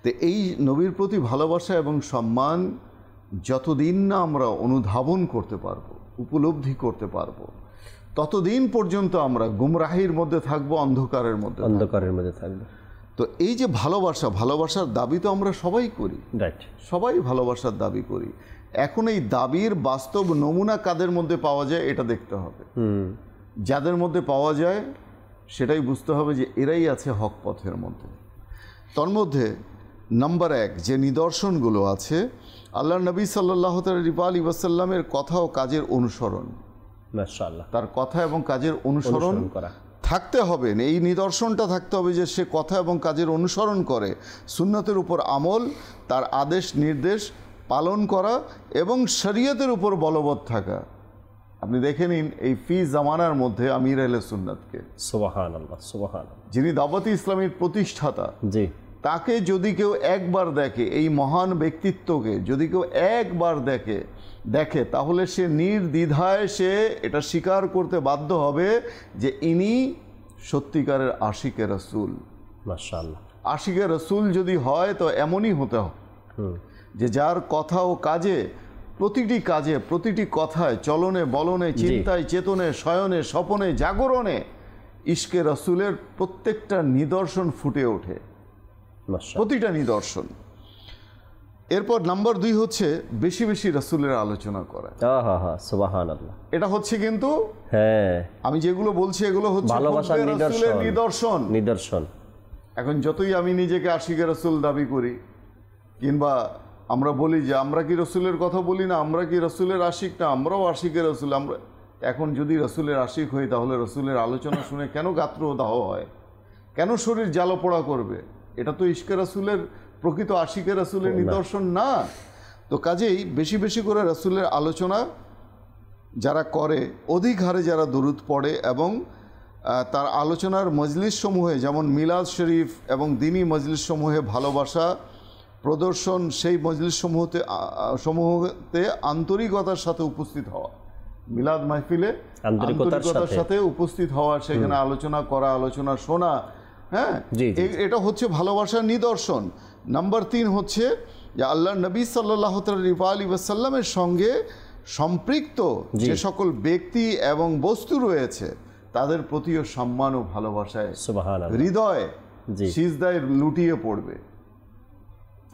তো এই নবীর প্রতি ভালোবাসা এবং সম্মান যতদিন না আমরা অনুধাবন করতে পারবো, উপলব্ধি করতে পারবো, ততদিন পর্যন্ত আমরা গুমরাহির মধ্যে থাকবো, অন্ধকারের মধ্যে থাকবো। তো এই যে ভালোবাসার দাবি তো আমরা সবাই করি, সবাই ভালোবাসার দাবি করি। এখন এই দাবির বাস্তব নমুনা কাদের মধ্যে পাওয়া যায় এটা দেখতে হবে। যাদের মধ্যে পাওয়া যায় সেটাই বুঝতে হবে যে এরাই আছে হক পথের মধ্যে। তার মধ্যে নাম্বার 1 যে নিদর্শনগুলো আছে, আল্লাহ নবী সাল্লাল্লাহু আলাইহি ওয়াসাল্লামের কথা ও কাজের অনুসরণ।
মাশাআল্লাহ।
তার কথা এবং কাজের অনুসরণ থাকতে হবে। এই নিদর্শনটা থাকতে হবে যে সে কথা এবং কাজের অনুসরণ করে, সুন্নতের উপর আমল, তার আদেশ নির্দেশ পালন করা এবং শরীয়তের উপর বলবৎ থাকা। আপনি দেখে নিন এই ফি জামানার মধ্যে আমির আহলে সুন্নাতকে,
সুবহানাল্লাহ সুবহানাল্লাহ,
যিনি দাওয়াতি ইসলামের প্রতিষ্ঠাতা,
জি,
তাকে যদি কেউ একবার দেখে, এই মহান ব্যক্তিত্বকে যদি কেউ একবার দেখে তাহলে সে নির্দ্বিধায় সে এটা স্বীকার করতে বাধ্য হবে যে ইনি সত্যিকারের আশিকে রাসূল।
মাশাআল্লাহ।
আশিকে রাসূল যদি হয় তো এমনই হতে হবে যে যার কথা ও কাজে, প্রতিটি কথায়, চলনে বলনে, চিন্তায় চেতনে, শয়নে স্বপনে, জাগরণে ইশকে রাসূলের প্রত্যেকটা নিদর্শন ফুটে ওঠে, প্রতিটা নিদর্শন। এরপর নাম্বার 2 হচ্ছে বেশি বেশি রাসূলের আলোচনা করা।
সুবহানাল্লাহ।
এটা হচ্ছে কিন্তু আমি যেগুলো বলছি এগুলো হচ্ছে
ভালোবাসার
নিদর্শন। এখন যতই আমি নিজেকে আশিকে রাসূল দাবি করি, কিংবা আমরা বলি যে আমরা কি রাসূলের কথা বলি না, আমরা কি রাসূলের আশিক না, আমরাও আশিকে রাসূল, আমরা এখন যদি রাসূলের আশিক হই তাহলে রাসূলের আলোচনা শুনে কেন গাত্রদাহ হয়, কেন শরীর জ্বালা পোড়া করবে? এটা তো ইশকে রাসূলের, প্রকৃত আশিকে রাসূলের নিদর্শন না। তো কাজেই বেশি বেশি করে রাসূলের আলোচনা যারা করে, অধিক হারে যারা দরুদ পড়ে এবং তার আলোচনার মজলিস সমূহে, যেমন মিলাদ শরীফ এবং দ্বীনি মজলিস সমূহে ভালোবাসা প্রদর্শন, সেই মজলিস সমূহতে আন্তরিকতার সাথে উপস্থিত হওয়া, মিলাদ মাহফিলে আন্তরিকতার সাথে উপস্থিত হওয়া, সেখানে আলোচনা করা, আলোচনা শোনা, হ্যাঁ, এটা হচ্ছে ভালোবাসার নিদর্শন। নাম্বার 3 হচ্ছে যে আল্লাহ নবী সাল্লাল্লাহু আলাইহি ওয়াসাল্লামের সঙ্গে সম্পৃক্ত যে সকল ব্যক্তি এবং বস্তু রয়েছে তাদের প্রতিও সম্মান ও ভালোবাসায় হৃদয় সিজদায় লুটিয়ে পড়বে।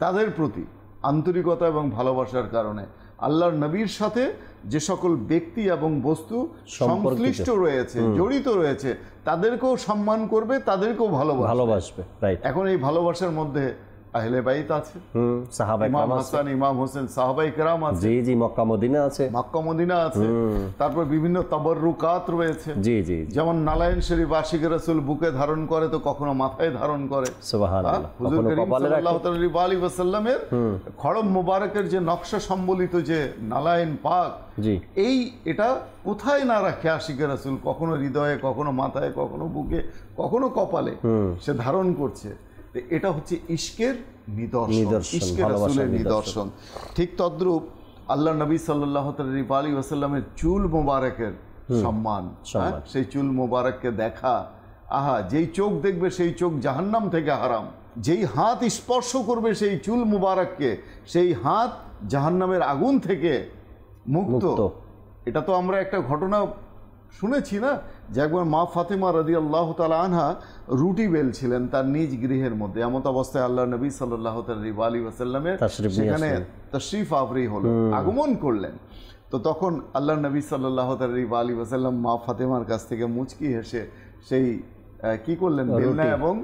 তাদের প্রতি আন্তরিকতা এবং ভালোবাসার কারণে আল্লাহর নবীর সাথে যে সকল ব্যক্তি এবং বস্তু সংশ্লিষ্ট রয়েছে, জড়িত রয়েছে, তাদেরকেও সম্মান করবে, তাদেরকেও ভালোবাসবে। এখন এই ভালোবাসার মধ্যে আহলে বাইত আছে,
সাহাবায়ে
ইমাম
কেরাম আছে,
হাসান, ইমাম হোসেন, সাহাবায়ে কেরাম আছে,
জি জি, মক্কা মদিনা আছে,
মক্কা মদিনা আছে, তারপর বিভিন্ন তাবাররুকাত রয়েছে,
জি জি,
যেমন নালায়েন শরীফ আশিকে রাসূল বুকে ধারণ করে তো কখনো মাথায় ধারণ করে।
সুবহানাল্লাহ,
হুজুর
কখনো
করিম
কপালে রাখে।
সাল্লাল্লাহু আলাইহি ওয়াসাল্লামের খড়ম মোবারকের যে নকশা সম্বলিত যে নালায়েন পাক,
জি,
এটা কোথায় না রাখে আশিকে রাসূল, কখনো হৃদয়ে, কখনো মাথায়, কখনো বুকে, কখনো কপালে সে ধারণ করছে। এটা হচ্ছে ইশকের নিদর্শন, ইশকের রাসূলের নিদর্শন। ঠিক তদ্রূপ আল্লাহ নবী সাল্লাল্লাহু আলাইহি ওয়াসাল্লামের চুল মোবারকের সম্মান, সেই চুল মোবারককে দেখা, আহা, যেই চোখ দেখবে সেই চোখ জাহান্নাম থেকে হারাম, যেই হাত স্পর্শ করবে সেই চুল মুবারককে সেই হাত জাহান্নামের আগুন থেকে মুক্ত। এটা তো আমরা একটা ঘটনা শুনেছি না, যে একবার মা ফাতেমা রাদিয়াল্লাহু তাআলা আনহা রুটি বেলছিলেন তার নিজ গৃহের মধ্যে, এমত অবস্থায় আল্লাহ নবী সাল্লাল্লাহু আলাইহি ওয়াসাল্লামের সেখানে তাশরিফ আবরি হলো, আগমন করলেন। তো তখন আল্লাহ নবী সাল্লাল্লাহু আলাইহি ওয়াসাল্লাম মা ফাতেমার কাছ থেকে মুচকি হেসে সেই কি করলেন, বেলনা এবং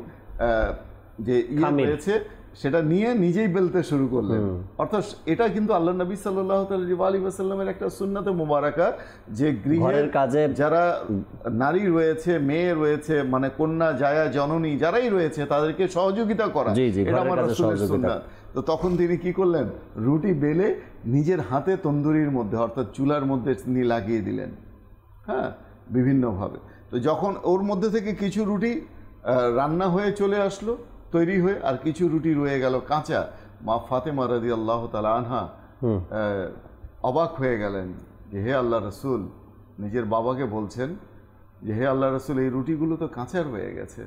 যে রয়েছে সেটা নিয়ে নিজেই বেলতে শুরু করলেন। অর্থাৎ এটা কিন্তু আল্লাহ নবী সাল্লাল্লাহু আলাইহি ওয়াসাল্লামের একটা সুন্নাতে মুবারাকা, যে গৃহের কাজে যারা নারী রয়েছে, মেয়ে রয়েছে, মানে কন্যা, জায়া, জননী যারাই রয়েছে তাদেরকে সহযোগিতা করা, এটা আমার রাসূলের সুন্নাত। তো তখন তিনি কি করলেন, রুটি বেলে নিজের হাতে তন্দুরির মধ্যে অর্থাৎ চুলার মধ্যে তিনি লাগিয়ে দিলেন, হ্যাঁ, বিভিন্নভাবে। তো যখন ওর মধ্যে থেকে কিছু রুটি রান্না হয়ে চলে আসলো তৈরি হয়ে, আর কিছু রুটি রয়ে গেল কাঁচা, মা ফাতেমা রাদিয়াল্লাহু তাআলা আনহা অবাক হয়ে গেলেন যে হে আল্লাহ রসুল, নিজের বাবাকে বলছেন যে হে আল্লাহ রসুল, এই রুটিগুলো তো কাঁচা রয়ে গেছে।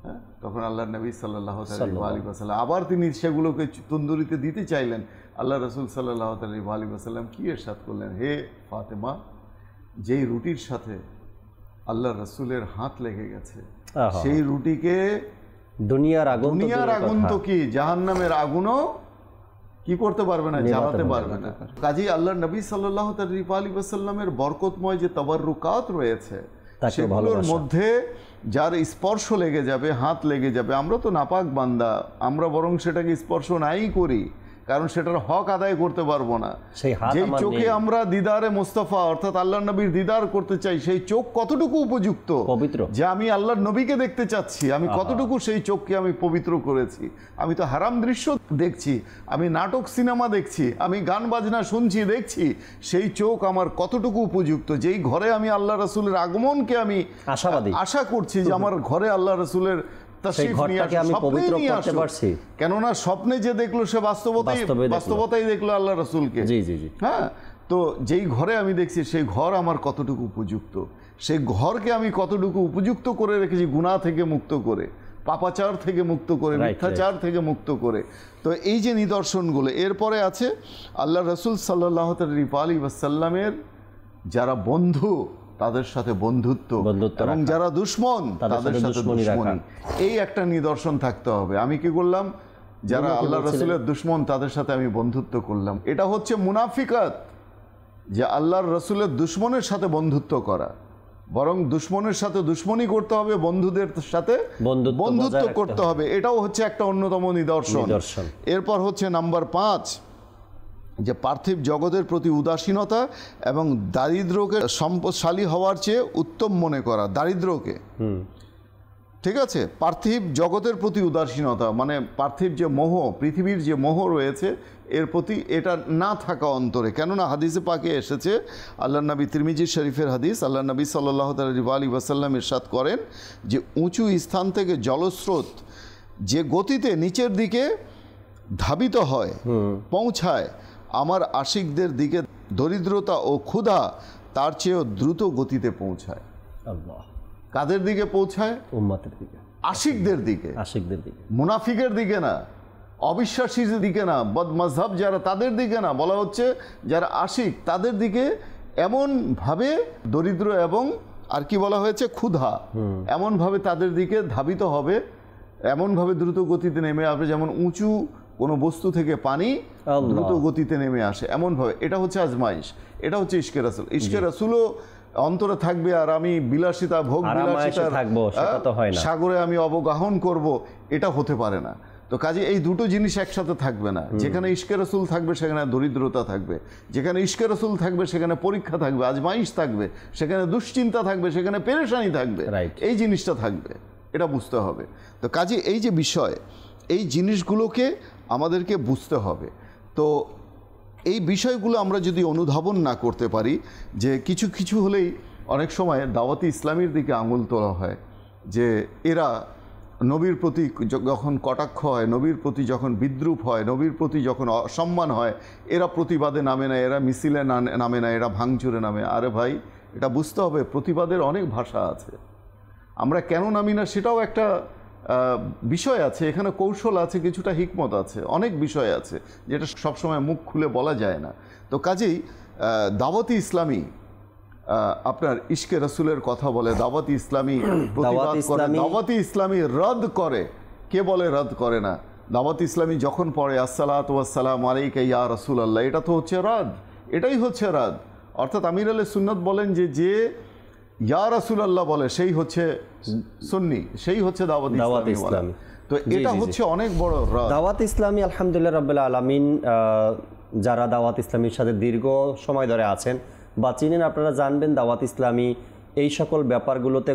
হ্যাঁ, তখন আল্লাহ নবী সাল্লাল্লাহু আলাইহি ওয়াসাল্লাম আবার তিনি সেগুলোকে তন্দুরিতে দিতে চাইলেন। আল্লাহ রসুল সাল্লাল্লাহু আলাইহি ওয়াসাল্লাম কি ইরশাদ করলেন, হে ফাতেমা, যেই রুটির সাথে আল্লাহ রসুলের হাত লেগে গেছে সেই রুটিকে দুনিয়ার আগুন তো কি জাহান্নামের আগুনও কি করতে পারবে না, জ্বালাতে পারবে না। কাজেই আল্লাহ নবী সাল্লাল্লাহু আলাইহি ওয়াসাল্লামের বরকতময় যে তাবাররুকাত রয়েছে সেগুলোর মধ্যে যার স্পর্শ লেগে যাবে, হাত লেগে যাবে, আমরা তো নাপাক বান্দা, আমরা বরং সেটাকে স্পর্শ নাই করি, কারণ সেটার হক আদায় করতে পারবো না। যেই চোখে আমরা দিদারে মুস্তাফা অর্থাৎ আল্লাহ নবীর দিদার করতে চাই, সেই চোখ কতটুকু উপযুক্ত, পবিত্র, যে আমি আল্লাহর নবীকে দেখতে চাচ্ছি, আমি কতটুকু সেই চোখকে আমি পবিত্র করেছি। আমি তো হারাম দৃশ্য দেখছি, আমি নাটক সিনেমা দেখছি, আমি গান বাজনা শুনছি, দেখছি, সেই চোখ আমার কতটুকু উপযুক্ত। যেই ঘরে আমি আল্লাহ রসুলের আগমনকে আমি আশা করছি যে আমার ঘরে আল্লাহ রসুলের কেননা স্বপ্নে যে দেখলো সে বাস্তবতাই দেখলো আল্লাহ রসুলকে। হ্যাঁ, তো যেই ঘরে আমি দেখছি সেই ঘর আমার কতটুকু উপযুক্ত, সেই ঘরকে আমি কতটুকু উপযুক্ত করে রেখেছি, গুনাহ থেকে মুক্ত করে, পাপাচার থেকে মুক্ত করে, মিথ্যাচার থেকে মুক্ত করে। তো এই যে নিদর্শনগুলো, এরপরে আছে আল্লাহ রসুল সাল্লাল্লাহু আলাইহি ওয়াসাল্লামের যারা বন্ধু তাদের সাথে বন্ধুত্ব, এবং যারা দুশমন তাদের সাথে দুশমনি, এই একটা নিদর্শন থাকতে হবে। আমি কি করলাম, যারা আল্লাহ রসুলের দুশমন তাদের সাথে আমি বন্ধুত্ব করলাম, এটা হচ্ছে মুনাফিকাত, যে আল্লাহর রসুলের দুশমনের সাথে বন্ধুত্ব করা। বরং দুশমনের সাথে দুশমনি করতে হবে, বন্ধুদের সাথে বন্ধুত্ব করতে হবে, এটাও হচ্ছে একটা অন্যতম নিদর্শন। এরপর হচ্ছে নাম্বার 5, যে পার্থিব জগতের প্রতি উদাসীনতা এবং দারিদ্রকে সম্পদশালী হওয়ার চেয়ে উত্তম মনে করা, দারিদ্রকে, ঠিক আছে, পার্থিব জগতের প্রতি উদাসীনতা মানে পার্থিব যে মোহ, পৃথিবীর যে মোহ রয়েছে এর প্রতি এটা না থাকা অন্তরে। কেননা হাদিসে পাকে এসেছে, আল্লাহ নবী, তিরমিজি শরীফের হাদিস, আল্লাহ নবী সাল্লাল্লাহু আলাইহি ওয়াসাল্লাম ইরশাদ করেন যে উঁচু স্থান থেকে জলস্রোত যে গতিতে নিচের দিকে ধাবিত হয়, পৌঁছায়, আমার আশিকদের দিকে দরিদ্রতা ও ক্ষুধা তার চেয়েও দ্রুত গতিতে পৌঁছায়। আল্লাহ, কাদের দিকে পৌঁছায়? উম্মতের দিকে, আশিকদের দিকে, মুনাফিকের দিকে না, অবিশ্বাসীর দিকে না, বদমাযহাব যারা তাদের দিকে না, বলা হচ্ছে যারা আশিক তাদের দিকে এমনভাবে দরিদ্র এবং আর কি বলা হয়েছে, ক্ষুধা, এমনভাবে তাদের দিকে ধাবিত হবে, এমনভাবে দ্রুত গতিতে নেমে আসবে যেমন উঁচু কোনো বস্তু থেকে পানি দ্রুত গতিতে নেমে আসে, এমনভাবে। এটা হচ্ছে আজমাইশ, এটা হচ্ছে ইশকে রাসূল। ইশকে রাসূলও অন্তরে থাকবে, আর আমি বিলাসিতা, ভোগ বিলাসিতার সাগরে আমি অবগাহন করব, এটা হতে পারে না। তো কাজে এই দুটো জিনিস একসাথে থাকবে না। যেখানে ইশকে রাসূল থাকবে সেখানে দরিদ্রতা থাকবে, যেখানে ইশকে রাসূল থাকবে সেখানে পরীক্ষা থাকবে, আজমাইশ থাকবে, সেখানে দুশ্চিন্তা থাকবে, সেখানে পেরেশানি থাকবে, এই জিনিসটা থাকবে, এটা বুঝতে হবে। তো কাজে এই যে বিষয়, এই জিনিসগুলোকে আমাদেরকে বুঝতে হবে। তো এই বিষয়গুলো আমরা যদি অনুধাবন না করতে পারি, যে কিছু কিছু হলেই অনেক সময় দাওয়াতি ইসলামীর দিকে আঙুল তোলা হয়, যে এরা নবীর প্রতি যখন কটাক্ষ হয়, নবীর প্রতি যখন বিদ্রুপ হয়, নবীর প্রতি যখন অসম্মান হয়, এরা প্রতিবাদে নামে না, এরা মিছিলে নামে না, এরা ভাঙচুরে নামে। আরে ভাই, এটা বুঝতে হবে প্রতিবাদের অনেক ভাষা আছে। আমরা কেন নামি না সেটাও একটা বিষয় আছে, এখানে কৌশল আছে, কিছুটা হিকমত আছে, অনেক বিষয় আছে যেটা সবসময় মুখ খুলে বলা যায় না। তো কাজেই দাওয়াতি ইসলামী আপনার ইশকে রাসূলের কথা বলে, দাওয়াতি ইসলামী প্রতিবাদ করে, দাওয়াতি ইসলামী রদ করে। কে বলে রদ করে না? দাওয়াতি ইসলামী যখন পড়ে আসসালাতু ওয়াসসালামু আলাইকা ইয়া রাসূলুল্লাহ, এটা তো হচ্ছে রদ, এটাই হচ্ছে রদ। অর্থাৎ আমির আলে সুন্নাত বলেন যে যে ইয়া রাসূলুল্লাহ বলে সেই হচ্ছে সুন্নি, সেই হচ্ছে দাওয়াতি ইসলামী। তো এটা হচ্ছে অনেক বড় রদ।
দাওয়াত ইসলামী আলহামদুলিল্লাহ রাব্বিল আলামিন, যারা দাওয়াত ইসলামীর সাথে দীর্ঘ সময় ধরে আছেন বা চিনেন, আপনারা জানবেন দাওয়াত ইসলামী এই সকল ব্যাপারগুলোতে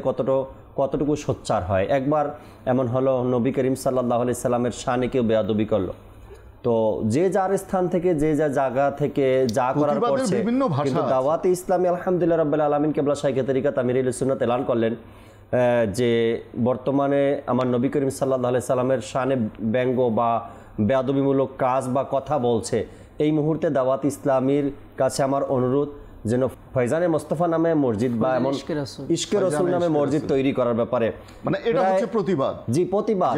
কতটুকু সোচ্চার হয়। একবার এমন হলো, নবী করিম সাল্লাল্লাহু আলাইহি সাল্লামের শানে কেউ বেয়াদবি করলো, তো যে যার স্থান থেকে যে যা জায়গা থেকে যা করার করছে, কিন্তু দাওয়াতে ইসলামী আলহামদুলিল্লাহ রাব্বিল আলামিন কিবলা শাইখে তরিকাত আমির আহলে সুন্নাত এলান করলেন যে বর্তমানে আমার নবী করিম সাল্লাল্লাহু আলাইহি সাল্লামের শানে ব্যঙ্গ বা বেয়াদবিমূলক কাজ বা কথা বলছে, এই মুহূর্তে দাওয়াত ইসলামীর কাছে আমার অনুরোধ যেন ফয়জানে মোস্তফা নামে মসজিদ বা এমন ইশকে রাসূল নামে মসজিদ তৈরি করার ব্যাপারে,
মানে এটা হচ্ছে প্রতিবাদ,
জি প্রতিবাদ,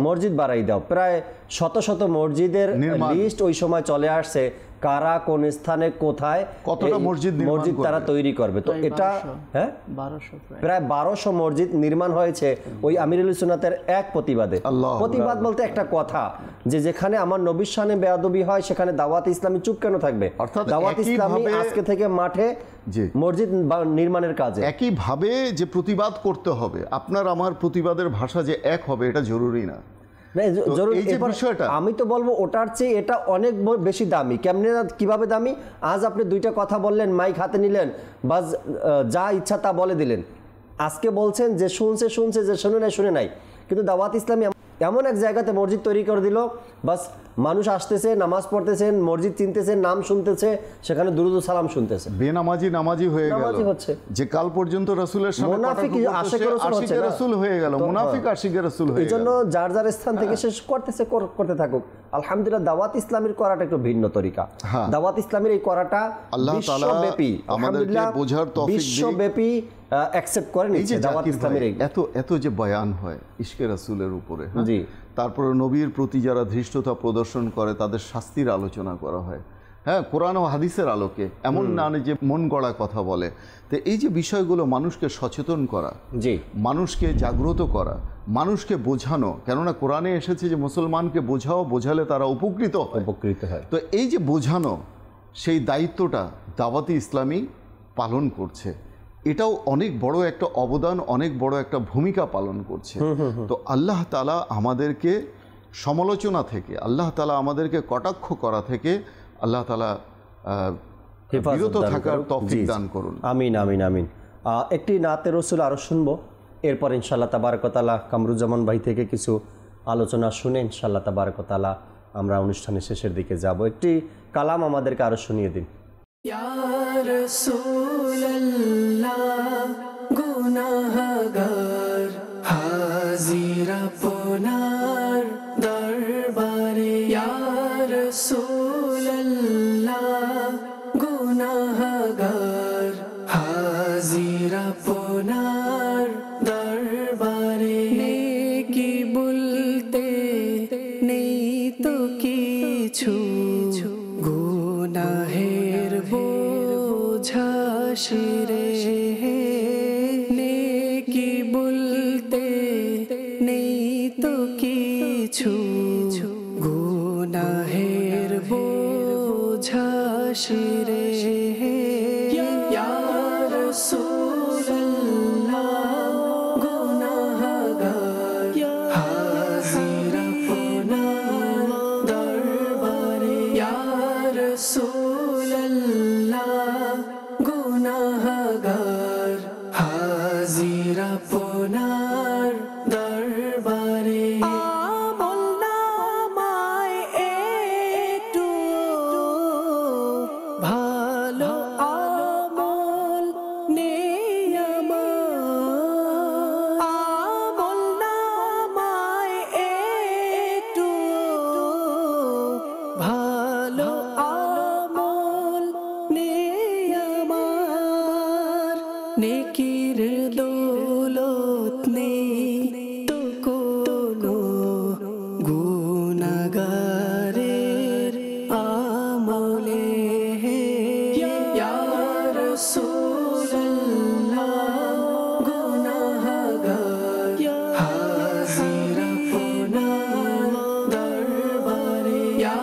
মসজিদ বাড়াই দাও। প্রায় শত শত মসজিদের লিস্ট ওই সময় চলে আসছে, কারা কোন স্থানে কোথায়
কতটা মসজিদ
তারা তৈরি করবে। তো এটা হ্যাঁ প্রায় 1200 মসজিদ নির্মাণ হয়েছে ওই আমির আহলে সুন্নাতের এক প্রতিবাদে। প্রতিবাদ বলতে একটা কথা, যে যেখানে আমার নবীর শানে বেয়াদবি হয় সেখানে দাওয়াত ইসলামী চুপ কেন থাকবে? দাওয়াত ইসলামী আজকে থেকে মাঠে মসজিদ নির্মাণের কাজে
একইভাবে যে প্রতিবাদ করতে হবে, আপনার আমার প্রতিবাদের ভাষা যে এক হবে এটা জরুরি না।
আমি তো বলবো ওটার চেয়ে এটা অনেক বেশি দামি। কেমনে, কিভাবে দামি? আজ আপনি দুইটা কথা বললেন, মাইক হাতে নিলেন, বা যা ইচ্ছা তা বলে দিলেন, আজকে বলছেন যে শুনছে, যে শুনে নাই। কিন্তু দাওয়াত ইসলামী এমন এক জায়গাতে মসজিদ তৈরি করে দিল, বাস মানুষ আসতেছে, নামাজ পড়তেছেন, মসজিদ চিনতেছেন, নাম শুনতেছে, সেখানে দুরুদ ও সালাম শুনতেছে।
বেনামাজি নামাজি হয়ে গেল, যে কাল পর্যন্ত রাসূলের সামনে
মুনাফিক আশিকে
রাসূল হয়ে গেল, মুনাফিক আশিকে রাসূল হয়ে গেল।
এইজন্য যার যার স্থান থেকে শেষ করতে থাকুক। আলহামদুলিল্লাহ দাওয়াত ইসলামের করাটা একটু ভিন্ন তরিকা। দাওয়াত ইসলামের এই করাটা
আল্লাহ তাআলা
বিশ্বব্যাপী,
আমাদেরকে বোঝার তৌফিক দিক,
বিশ্বব্যাপী অ্যাকসেপ্ট করেন। এই যে দাওয়াত ইসলামের
এত যে বয়ান হয় ইশকে রাসূলের উপরে, জি, তারপরে নবীর প্রতি যারা ধৃষ্টতা প্রদর্শন করে তাদের শাস্তির আলোচনা করা হয়, হ্যাঁ, কোরআন ও হাদিসের আলোকে, এমন না যে মন গড়া কথা বলে। তো এই যে বিষয়গুলো মানুষকে সচেতন করা, জি, মানুষকে জাগ্রত করা, মানুষকে বোঝানো, কেননা কোরআনে এসেছে যে মুসলমানকে বোঝালে তারা উপকৃত হয়। তো এই যে বোঝানো, সেই দায়িত্বটা দাওয়াতি ইসলামী পালন করছে, এটাও অনেক বড় একটা অবদান, অনেক বড় একটা ভূমিকা পালন করছে। তো আল্লাহ তাআলা আমাদেরকে সমালোচনা থেকে, আল্লাহ তাআলা আমাদেরকে কটাক্ষ করা থেকে আল্লাহ তাআলা বিরত থাকার তৌফিক দান করুন।
আমিন আমিন আমিন। একটি নাতে রসুল আরও শুনবো, এরপর ইনশাআল্লাহ তাবারক ওয়া তাআলা কামরুজ্জামান ভাই থেকে কিছু আলোচনা শুনে ইনশাআল্লাহ তাবারক ওয়া তাআলা আমরা অনুষ্ঠানের শেষের দিকে যাব। একটি কালাম আমাদেরকে আরও শুনিয়ে দিন।
ইয়া রাসূলুল্লাহ গুনাহগার হাজির আপনার দরবারে, ইয়া রাসূলুল্লাহ গুনাহগার হাজির আপনার দরবারে, নেকি বলতে নেই তো কিছু, গুনাহের বোঝা শিরে, নেকি বলতে নেই তো কিছু, গুনাহের বোঝা শিরে, ইয়া রাসূলুল্লাহ হাজির আপনার দরবারে আমল নামায় একটু ভালো আমল নেই আমার আমল নামায় একটু ভালো আমল নেই আমার নেকির দৌলত নেই তো কোনো গুনাহগারের আমলে ইয়া রাসূলুল্লাহ গুনাহগার হাজির আপনার দরবারে ইয়া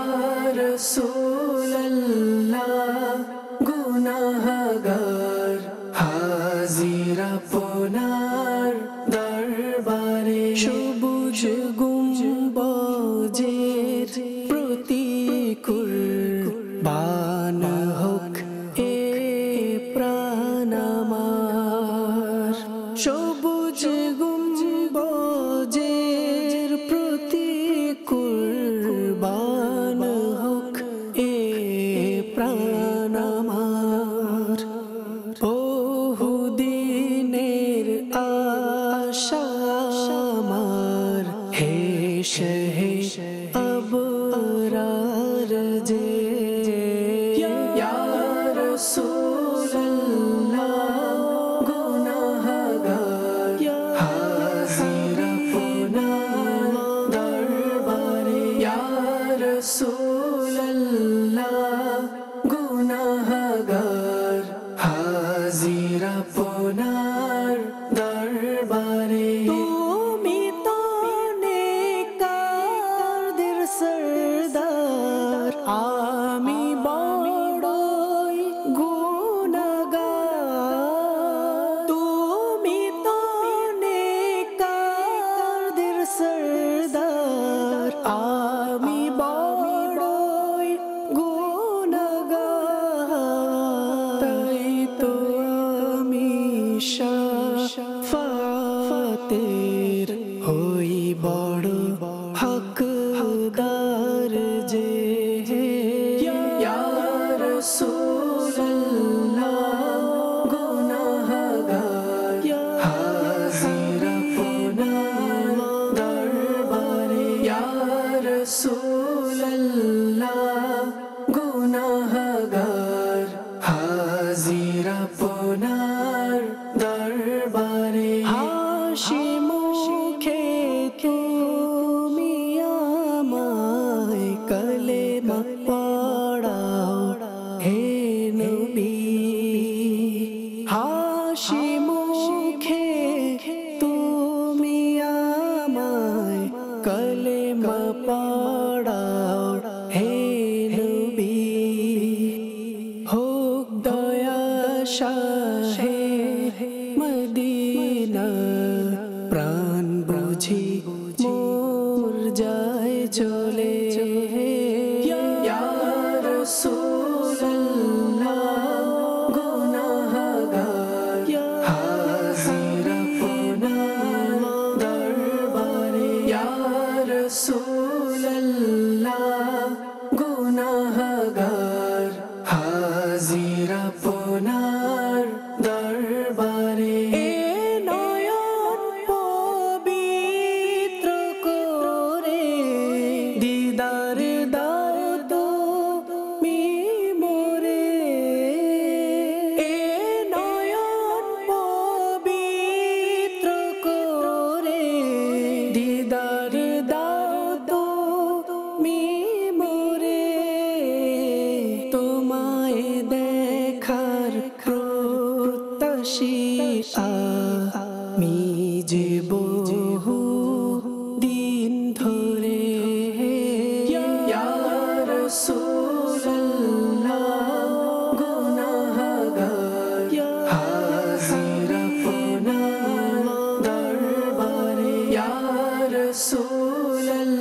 রাসূলুল্লাহ গুনাহগার হাজির আপনার দরবারে সবুজ গুম্বজের প্রতি কুরবান হোক এ প্রাণ আমার সবুজ গুম্বজের প্রতি কুরবান হোক এ প্রাণ আমার বহুদিনের আশা আমার হেসে আবরার যে ইয়া রাসূলুল্লাহ গুনাহগার হাজির আপনার দরবারে ইয়া রাসূলুল্লাহ গুনাহগার হাজির আপনার দরবারে তুমি তো নেককারদের সরদার আমি বড়ই গুনাহগার তুমি তো নেককারদের সরদার আমি বড়ই গুনাহগার তাই তো আমি শাফাতের হই বড় হকদার যে ইয়া রাসূলুল্লাহ গুনাহগার হাজির আপনার দরবারে ইয়া রাসূলুল্লাহ গুনাহগার হাজির আপনার দরবারে হাসি মুখে তুমি আমায় কলেমা পড়াও হে নবী হাসি মুখে তুমি আমায় কলেমা পড়াও হে নবী হোক দয়া শাহে মদিনা প্রাণ বুঝি মোর যায় চলে ইয়া রাসূলুল্লাহ গুনাহগার হাজির আপনার দরবারে ইয়া রাসূলুল্লাহ গুনাহগার হাজির আপনার দরবারে নয়ন পবিত্র করে দিদার দাও তুমি মোরে নয়ন পবিত্র করে দিদার দাও তুমি মোরে তোমায় দেখার প্রত্যাশী আমি যে বহু দিন ধরে ইয়া রাসূলুল্লাহ গুনাহগার হাজির আপনার দরবারে ইয়া রাসূলুল্লাহ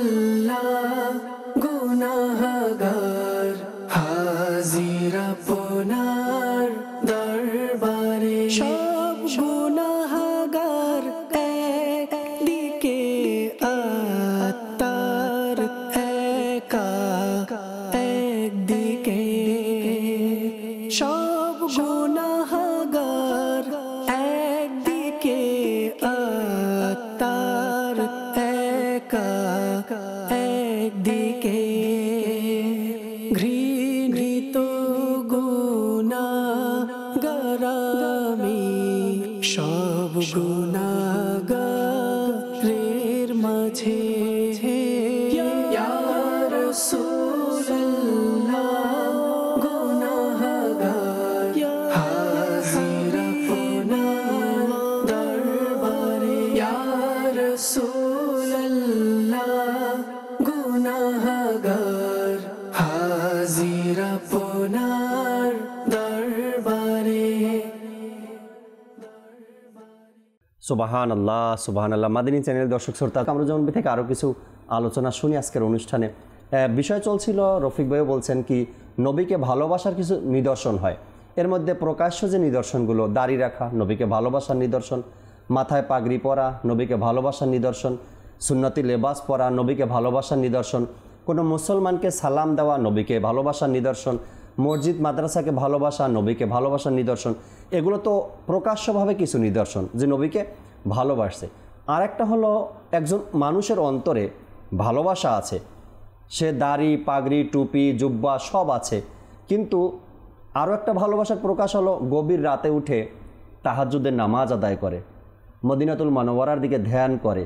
গুনাহগার হাজির আপনার দরবারে সব গুনাহ সব গুনাহগারের মাঝে ইয়া রাসূলুল্লাহ গুনাহগার হাজির আপনার দরবারে ইয়া রাসূলুল্লাহ গুনাহগার হাজির আপনার দরবারে।
সুবাহান আল্লাহ মাদিনী চ্যানেল দর্শক শ্রোতা, কামরুজ্জামান ভাই থেকে আরও কিছু আলোচনা শুনি আজকের অনুষ্ঠানে। বিষয় চলছিল, রফিক ভাইও বলছেন কি নবীকে ভালোবাসার কিছু নিদর্শন হয়। এর মধ্যে প্রকাশ্য যে নিদর্শনগুলো, দাড়ি রাখা নবীকে ভালোবাসার নিদর্শন, মাথায় পাগড়ি পরা নবীকে ভালোবাসার নিদর্শন, সুন্নতি লেবাস পরা নবীকে ভালোবাসার নিদর্শন, কোনো মুসলমানকে সালাম দেওয়া নবীকে ভালোবাসার নিদর্শন, মসজিদ মাদ্রাসাকে ভালোবাসা নবীকে ভালোবাসার নিদর্শন। এগুলো তো প্রকাশ্যভাবে কিছু নিদর্শন যে নবীকে ভালোবাসছে। আর একটা হলো একজন মানুষের অন্তরে ভালোবাসা আছে, সে দাড়ি পাগড়ি টুপি জুব্বা সব আছে, কিন্তু আরও একটা ভালোবাসার প্রকাশ হলো গভীর রাতে উঠে তাহাজ্জুদের নামাজ আদায় করে, মদিনাতুল মুনাওয়ারার দিকে ধ্যান করে,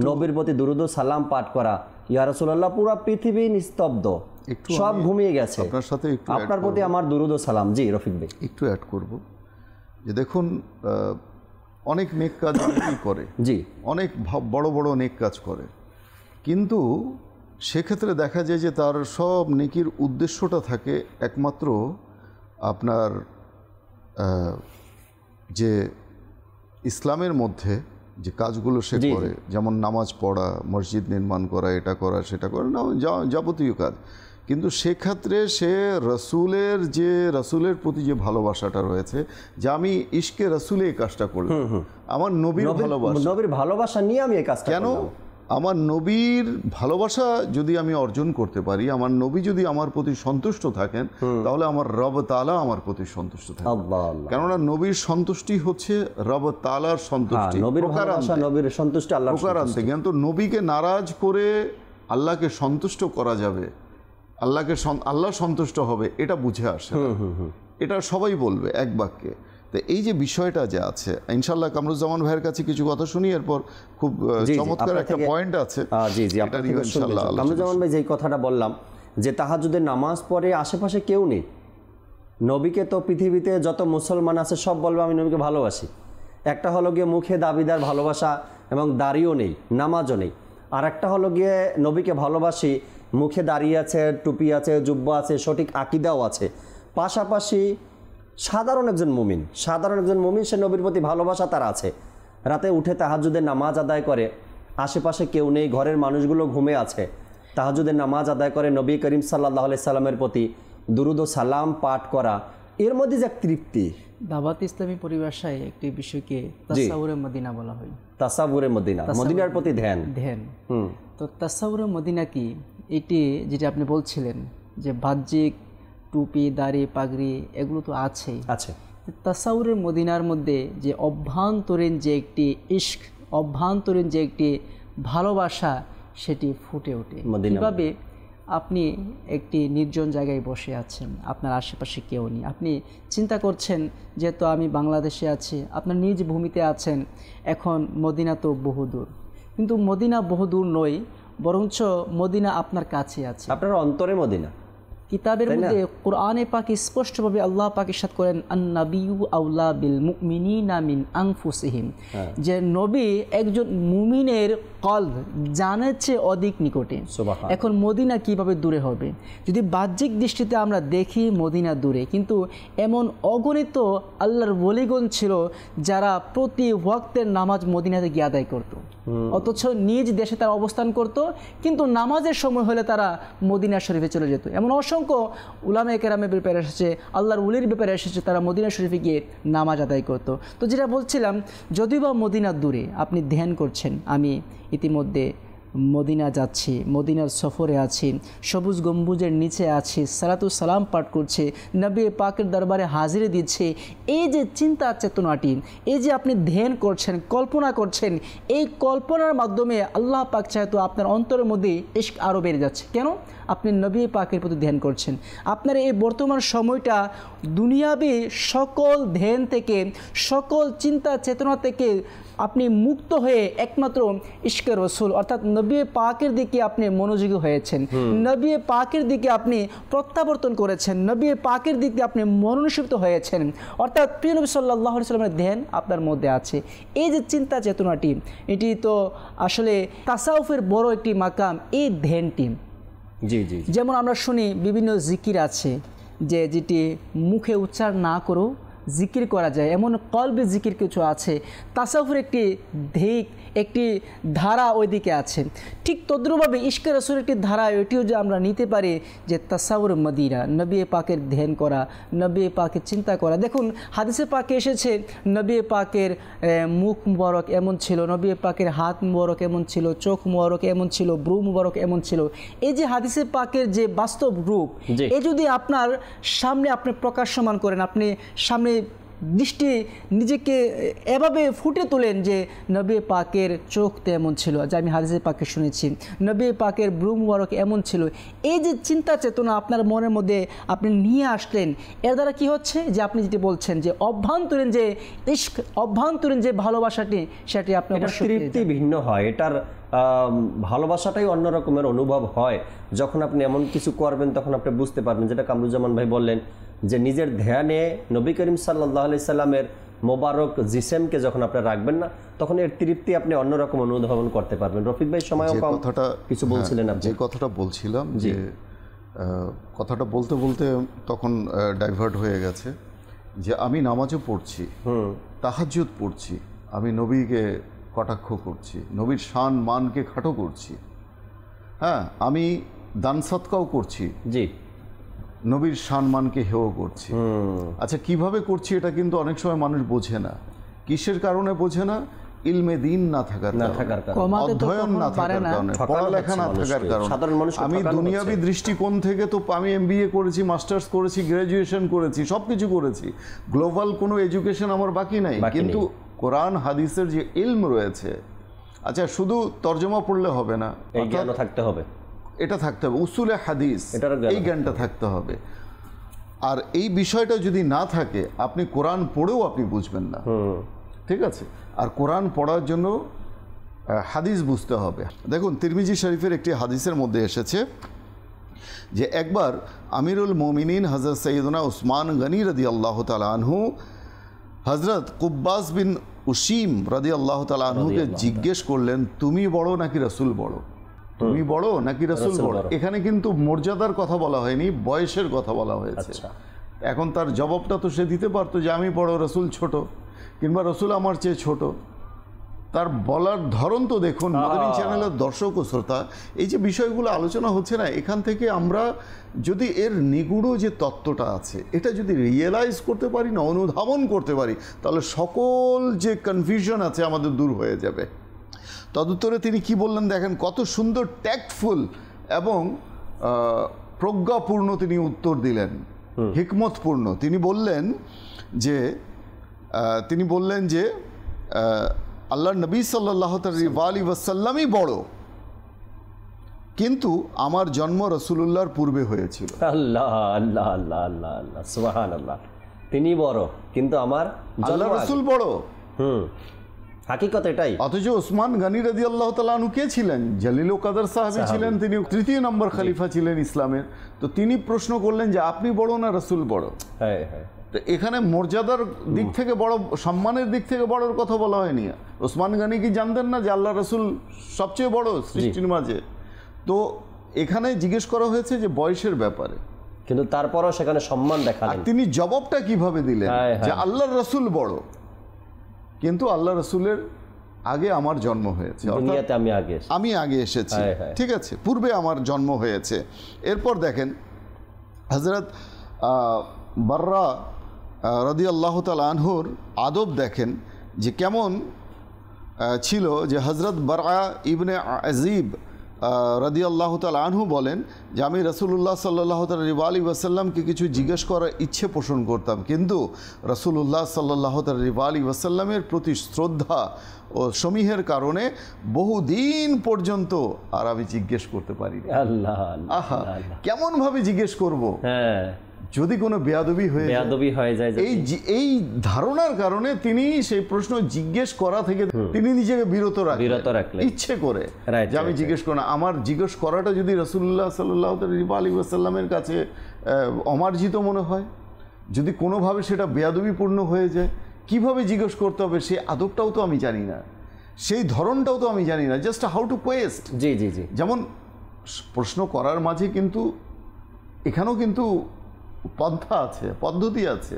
নবীর প্রতি দুরূদ ও সালাম পাঠ করা। ইয়া রাসূলুল্লাহ পুরো পৃথিবী নিস্তব্ধ, সব ঘুমিয়ে গেছে, আপনার প্রতি আমার দুরূদ ও সালাম। জি রফিক ভাই,
একটু অ্যাড করব যে দেখুন অনেক নেক কাজ অনেকেই করে,
জি
অনেক বড় বড় নেক কাজ করে, কিন্তু সেক্ষেত্রে দেখা যায় যে তার সব নেকির উদ্দেশ্যটা থাকে একমাত্র আপনার যে ইসলামের মধ্যে যে কাজগুলো সে করে, যেমন নামাজ পড়া, মসজিদ নির্মাণ করা, এটা করা সেটা করা, না যাবতীয় কাজ, কিন্তু সেক্ষেত্রে সে রসুলের প্রতি যে ভালোবাসাটা রয়েছে, যে আমি ইশকে রসুলে এই কাজটা করলাম, আমার নবীর
ভালোবাসা নিয়ে আমি এই কাজটা
কেন, আমার নবীর ভালোবাসা যদি আমি অর্জন করতে পারি, আমার নবী যদি আমার প্রতি সন্তুষ্ট থাকেন, তাহলে আমার রব তাআলা আমার প্রতি সন্তুষ্ট থাকেন। কেননা নবীর সন্তুষ্টি হচ্ছে রব তাআলার সন্তুষ্টি,
নবীর সন্তুষ্টি আল্লাহর সন্তুষ্টি।
কিন্তু নবীকে নারাজ করে আল্লাহকে সন্তুষ্ট করা যাবে, আল্লাহ সন্তুষ্ট হবে, এটা বুঝে আসে, এটা সবাই বলবে এক বাক্যে। তো এই যে বিষয়টা যে আছে, ইনশাআল্লাহ কামরুজ্জামান ভাইয়ের কাছে কিছু কথা শুনি, এরপর খুব চমৎকার একটা পয়েন্ট আছে।
জি জি, কামরুজ্জামান ভাই যেই কথাটা বললাম যে তাহাজ্জুদের নামাজ পড়ে আশেপাশে কেউ নেই, নবীকে তো পৃথিবীতে যত মুসলমান আছে সব বলবে আমি নবীকে ভালোবাসি। একটা হলো গিয়ে মুখে দাবিদার ভালোবাসা এবং দাড়িও নেই, নামাজও নেই। আর একটা হলো গিয়ে নবীকে ভালোবাসি, মুখে দাড়ি আছে, টুপি আছে, জুব্বা আছে, সঠিক আকীদাও আছে, পাশাপাশি সাধারণ একজন মুমিন সে নবীর প্রতি ভালোবাসা তার আছে, রাতে উঠে তাহাজ্জুদের নামাজ আদায় করে, আশেপাশে কেউ নেই, ঘরের মানুষগুলো ঘুমে আছে, তাহাজ্জুদের নামাজ আদায় করে নবী করিম সাল্লাল্লাহু আলাইহি সাল্লামের প্রতি দুরূদ ও সালাম পাঠ করা, এর মধ্যে যে তৃপ্তি।
দাওয়াত ইসলামী পরিভাষায় একটি বিষয়কে তাসাউরে মদিনা বলা হয়।
তাসাউরে মদিনা, মদিনার প্রতি ধ্যান।
তো তাসাউরে মদিনা কি, এটি যেটা আপনি বলছিলেন যে বাহ্যিক টুপি দাড়ি পাগড়ি এগুলো তো আছেই, তাসাউরের মদিনার মধ্যে যে অভ্যন্তরীণ যে একটি ইশক, অভ্যন্তরীণ যে একটি ভালোবাসা, সেটি ফুটে ওঠে। কীভাবে? আপনি একটি নির্জন জায়গায় বসে আছেন, আপনার আশেপাশে কেউ নেই, আপনি চিন্তা করছেন যেহেতু আমি বাংলাদেশে আছি, আপনার নিজ ভূমিতে আছেন, এখন মদিনা তো বহুদূর, কিন্তু মদিনা বহুদূর নয়, বরঞ্চ মদিনা আপনার কাছে আছে,
আপনার অন্তরে মদিনা।
কিতাবের মধ্যে কোরআনে পাক স্পষ্টভাবে আল্লাহ পাক ইরশাদ করেন আন-নাবিয়্যু আওলা বিল মুমিনিনা মিন আনফুসিহিম, যে নবী একজন মুমিনের কলব জানের চেয়ে অধিক নিকটে। এখন মদিনা কিভাবে দূরে হবে? যদি বাহ্যিক দৃষ্টিতে আমরা দেখি মদিনা দূরে, কিন্তু এমন অগণিত আল্লাহর ওলিগণ ছিল যারা প্রতি ওয়াক্তের নামাজ মদিনাতে গিয়ে আদায় করত, অথচ নিজ দেশে তারা অবস্থান করত, কিন্তু নামাজের সময় হলে তারা মদিনা শরীফে চলে যেত। এমন অসংখ্য উলামায়ে কেরামের ব্যাপারে এসেছে, আল্লাহর ওলির ব্যাপারে এসেছে, তারা মদিনা শরীফে গিয়ে নামাজ আদায় করত। তো যেটা বলছিলাম, যদিও বা মদিনা দূরে, আপনি ধ্যান করছেন, আমি ইতিমধ্যে মদিনা যাচ্ছি, মদিনার সফরে আছি, সবুজ গম্বুজের নিচে আছি, সালাতু সালাম পাঠ করছে, নবী পাকের দরবারে হাজিরি দিচ্ছে, এই যে চিন্তা চেতনাটি, এই যে আপনি ধ্যান করছেন, কল্পনা করছেন, এই কল্পনার মাধ্যমে আল্লাহ পাক চায় তো আপনার অন্তরের মধ্যে ইশক আরও বেড়ে যাচ্ছে। কেন? আপনি নবী পাকের প্রতি ধ্যান করছেন। আপনার এই বর্তমান সময়টা দুনিয়াবি সকল ধ্যান থেকে, সকল চিন্তা চেতনা থেকে আপনি মুক্ত হয়ে একমাত্র ইশকে রসুল অর্থাৎ নবী পাকের দিকে আপনি মনোযোগী হয়েছেন, নবী পাকের দিকে আপনি প্রত্যাবর্তন করেছেন, নবী পাকের দিকে আপনি মনোনিষিপ্ত হয়েছেন, অর্থাৎ প্রিয় নবী সাল্লাল্লাহু আলাইহি সাল্লামের ধ্যান আপনার মধ্যে আছে। এই যে চিন্তা চেতনাটি, এটি তো আসলে তাসাউফের বড় একটি মাকাম, এই ধ্যানটি।
জি জি।
যেমন আমরা শুনি বিভিন্ন জিকির আছে যে যেটি মুখে উচ্চারণ না করেও জিকির করা যায়, এমন কলবে জিকির কিছু আছে। তাসাউফের একটি দিক, একটি ধারা ওই দিকে আছে। ঠিক তদ্রুপভাবে ইশকে রাসূলের একটি ধারা এটিও যে আমরা নিতে পারি যে তাসাউর মদিরা, নবী পাকের ধ্যান করা, নবী পাকের চিন্তা করা। দেখুন হাদিসে পাকে এসেছে নবী পাকের মুখ মুবারক এমন ছিল, নবী পাকের হাত মুবারক এমন ছিল, চোখ মুবারক এমন ছিল, ব্রু মুবারক এমন ছিল। এই যে হাদিসে পাকের যে বাস্তব রূপ, এ যদি আপনার সামনে আপনি প্রকাশমান করেন, আপনি সামনে দৃষ্টি নিজেকে এভাবে ফুটে তোলেন যে নবী পাকের চোখ তেমন ছিল, যা আমি হাদিসে পাকে শুনেছি, নবী পাকের ব্রু মুবারক এমন ছিল। এই যে চিন্তা চেতনা আপনার মনের মধ্যে আপনি নিয়ে আসলেন, এর দ্বারা কি হচ্ছে যে আপনি যেটি বলছেন যে অভ্যন্তরীণ যে ইশক, অভ্যন্তরীণ যে ভালোবাসাটি, সেটি আপনার
তৃপ্তি ভিন্ন হয়। এটার ভালোবাসাটাই অন্য রকমের অনুভব হয়। যখন আপনি এমন কিছু করবেন তখন আপনি বুঝতে পারবেন, যেটা কামরুজ্জামান ভাই বললেন যে নিজের ধ্যানে নবী করিম সাল্লাল্লাহু আলাইহি সাল্লামের মোবারক জিসেমকে যখন আপনি রাখবেন না, তখন এর তৃপ্তি আপনি অন্যরকম অনুধাবন করতে পারবেন। রফিক ভাই সময়
কথাটা
কিছু বলছিলেন আপনি,
যে কথাটা বলছিলাম, যে কথাটা বলতে বলতে তখন ডাইভার্ট হয়ে গেছে যে আমি নামাজও পড়ছি, তাহাজ্জুদ পড়ছি, আমি নবীকে কটাক্ষ করছি, নবীর শান মানকে খাটো করছি, হ্যাঁ আমি দান সদকাও করছি, জি নবীর সম্মানকে হেয় করছি। আচ্ছা কিভাবে করছি এটা কিন্তু অনেক সময় মানুষ বোঝে না। কিসের কারণে বোঝে না? ইলমে দিন না থাকার কারণে, অধ্যয়ন না থাকার কারণে, পড়ালেখা না থাকার কারণে। আমি দুনিয়াবি দৃষ্টিকোণ থেকে তো আমি MBA করেছি, মাস্টার্স করেছি, গ্র্যাজুয়েশন করেছি, সব কিছু করেছি, গ্লোবাল কোনো এডুকেশন আমার বাকি নাই, কিন্তু কোরআন হাদিসের যে ইলম রয়েছে, আচ্ছা শুধু তর্জমা পড়লে হবে না,
জ্ঞান থাকতে হবে,
এটা থাকতে হবে, উসুলে হাদিস, এই জ্ঞানটা থাকতে হবে। আর এই বিষয়টা যদি না থাকে আপনি কোরআন পড়েও আপনি বুঝবেন না, ঠিক আছে? আর কোরআন পড়ার জন্য হাদিস বুঝতে হবে। দেখুন তিরমিজি শরীফের একটি হাদিসের মধ্যে এসেছে যে একবার আমিরুল মোমিনিন হযরত সৈয়দনা উসমান গনি রাদিয়াল্লাহু তাআলা আনহু হযরত কুব্বাস বিন উসিম রাদিয়াল্লাহু তাআলা আনহুকে জিজ্ঞেস করলেন, তুমি বড় নাকি রাসূল বড়? তুমি বড় নাকি রাসূল বড়? এখানে কিন্তু মর্যাদার কথা বলা হয়নি, বয়সের কথা বলা হয়েছে। এখন তার জবাবটা তো সে দিতে পারতো যে আমি বড়, রাসূল ছোট, কিংবা রাসূল আমার চেয়ে ছোট। তার বলার ধরন তো দেখুন। মাদানী চ্যানেলের দর্শক ও শ্রোতা, এই যে বিষয়গুলো আলোচনা হচ্ছে না, এখান থেকে আমরা যদি এর নিগুড় যে তত্ত্বটা আছে এটা যদি রিয়েলাইজ করতে পারি না, অনুধাবন করতে পারি, তাহলে সকল যে কনফিউশন আছে আমাদের দূর হয়ে যাবে। তদুত্তরে তিনি কি বললেন দেখেন, কত সুন্দর ট্যাক্টফুল এবং প্রজ্ঞাপূর্ণ তিনি উত্তর দিলেন, হিকমতপূর্ণ। তিনি বললেন যে আল্লাহর নবী সাল্লাল্লাহু আলাইহি ওয়াসাল্লামই বড়, কিন্তু আমার জন্ম রাসূলুল্লাহর পূর্বে হয়েছিল।
আল্লাহ আল্লাহ আল্লাহ আল্লাহ আল্লাহ সুবহানাল্লাহ। তিনি বড় কিন্তু আমার
আল্লাহ রাসূল বড়।
হাকিকত এটাই।
অথচ উসমান গনি রাদিয়াল্লাহু তাআলা আনহু কে ছিলেন? জলিল ও কদর সাহাবী ছিলেন, তিনি তৃতীয় নম্বর খলিফা ছিলেন ইসলামের। তো তিনি প্রশ্ন করলেন যে আপনি বড় না রাসূল বড়? হ্যাঁ হ্যাঁ। তো এখানে মর্যাদার দিক থেকে বড়, সম্মানের দিক থেকে বড়র কথা বলা হয়নি। উসমান গনি কি জানতেন না যে আল্লাহ রাসূল সবচেয়ে বড় সৃষ্টির মাঝে? তো এখানে জিজ্ঞেস করা হয়েছে যে বয়সের ব্যাপারে,
কিন্তু তারপরও সেখানে সম্মান দেখালেন।
তিনি জবাবটা কিভাবে দিলেন যে আল্লাহর রাসূল বড়, কিন্তু আল্লাহ রাসূলের আগে আমার জন্ম হয়েছে, আমি আগে এসেছি, ঠিক আছে, পূর্বে আমার জন্ম হয়েছে। এরপর দেখেন হযরত বাররা রাদিয়াল্লাহু তাআলা আনহুর আদব দেখেন যে কেমন ছিল যে হজরত বারআ ইবনে আজিব রাদিয়াল্লাহু তাআলা আনহু বলেন যে আমি রাসূলুল্লাহ সাল্লাল্লাহু আলাইহি ওয়াসাল্লামকে কিছু জিজ্ঞেস করার ইচ্ছে পোষণ করতাম, কিন্তু রাসূলুল্লাহ সাল্লাল্লাহু আলাইহি ওয়াসাল্লামের প্রতি শ্রদ্ধা ও সমীহের কারণে বহুদিন পর্যন্ত আর আমি জিজ্ঞেস করতে পারি না।
আল্লাহ
আহা, কেমনভাবে জিজ্ঞেস করব?
হ্যাঁ,
যদি কোনো বেয়াদবি হয়ে যায় এই ধারণার কারণে তিনি সেই প্রশ্ন জিজ্ঞেস করা থেকে তিনি নিজেকে বিরত রাখলেন ইচ্ছে করে, যে আমি জিজ্ঞেস করি না। আমার জিজ্ঞেস করাটা যদি রাসূলুল্লাহ সাল্লাল্লাহু আলাইহি ওয়াসাল্লামের কাছে অমার্জিত মনে হয়, যদি কোনোভাবে সেটা বেয়াদবিপূর্ণ হয়ে যায়, কিভাবে জিজ্ঞেস করতে হবে সেই আদবটাও তো আমি জানি না, সেই ধরনটাও তো আমি জানি না, জাস্ট হাউ টু কোয়েস্ট।
জি জি জি।
যেমন প্রশ্ন করার মাঝে কিন্তু এখানেও কিন্তু পন্থা আছে, পদ্ধতি আছে।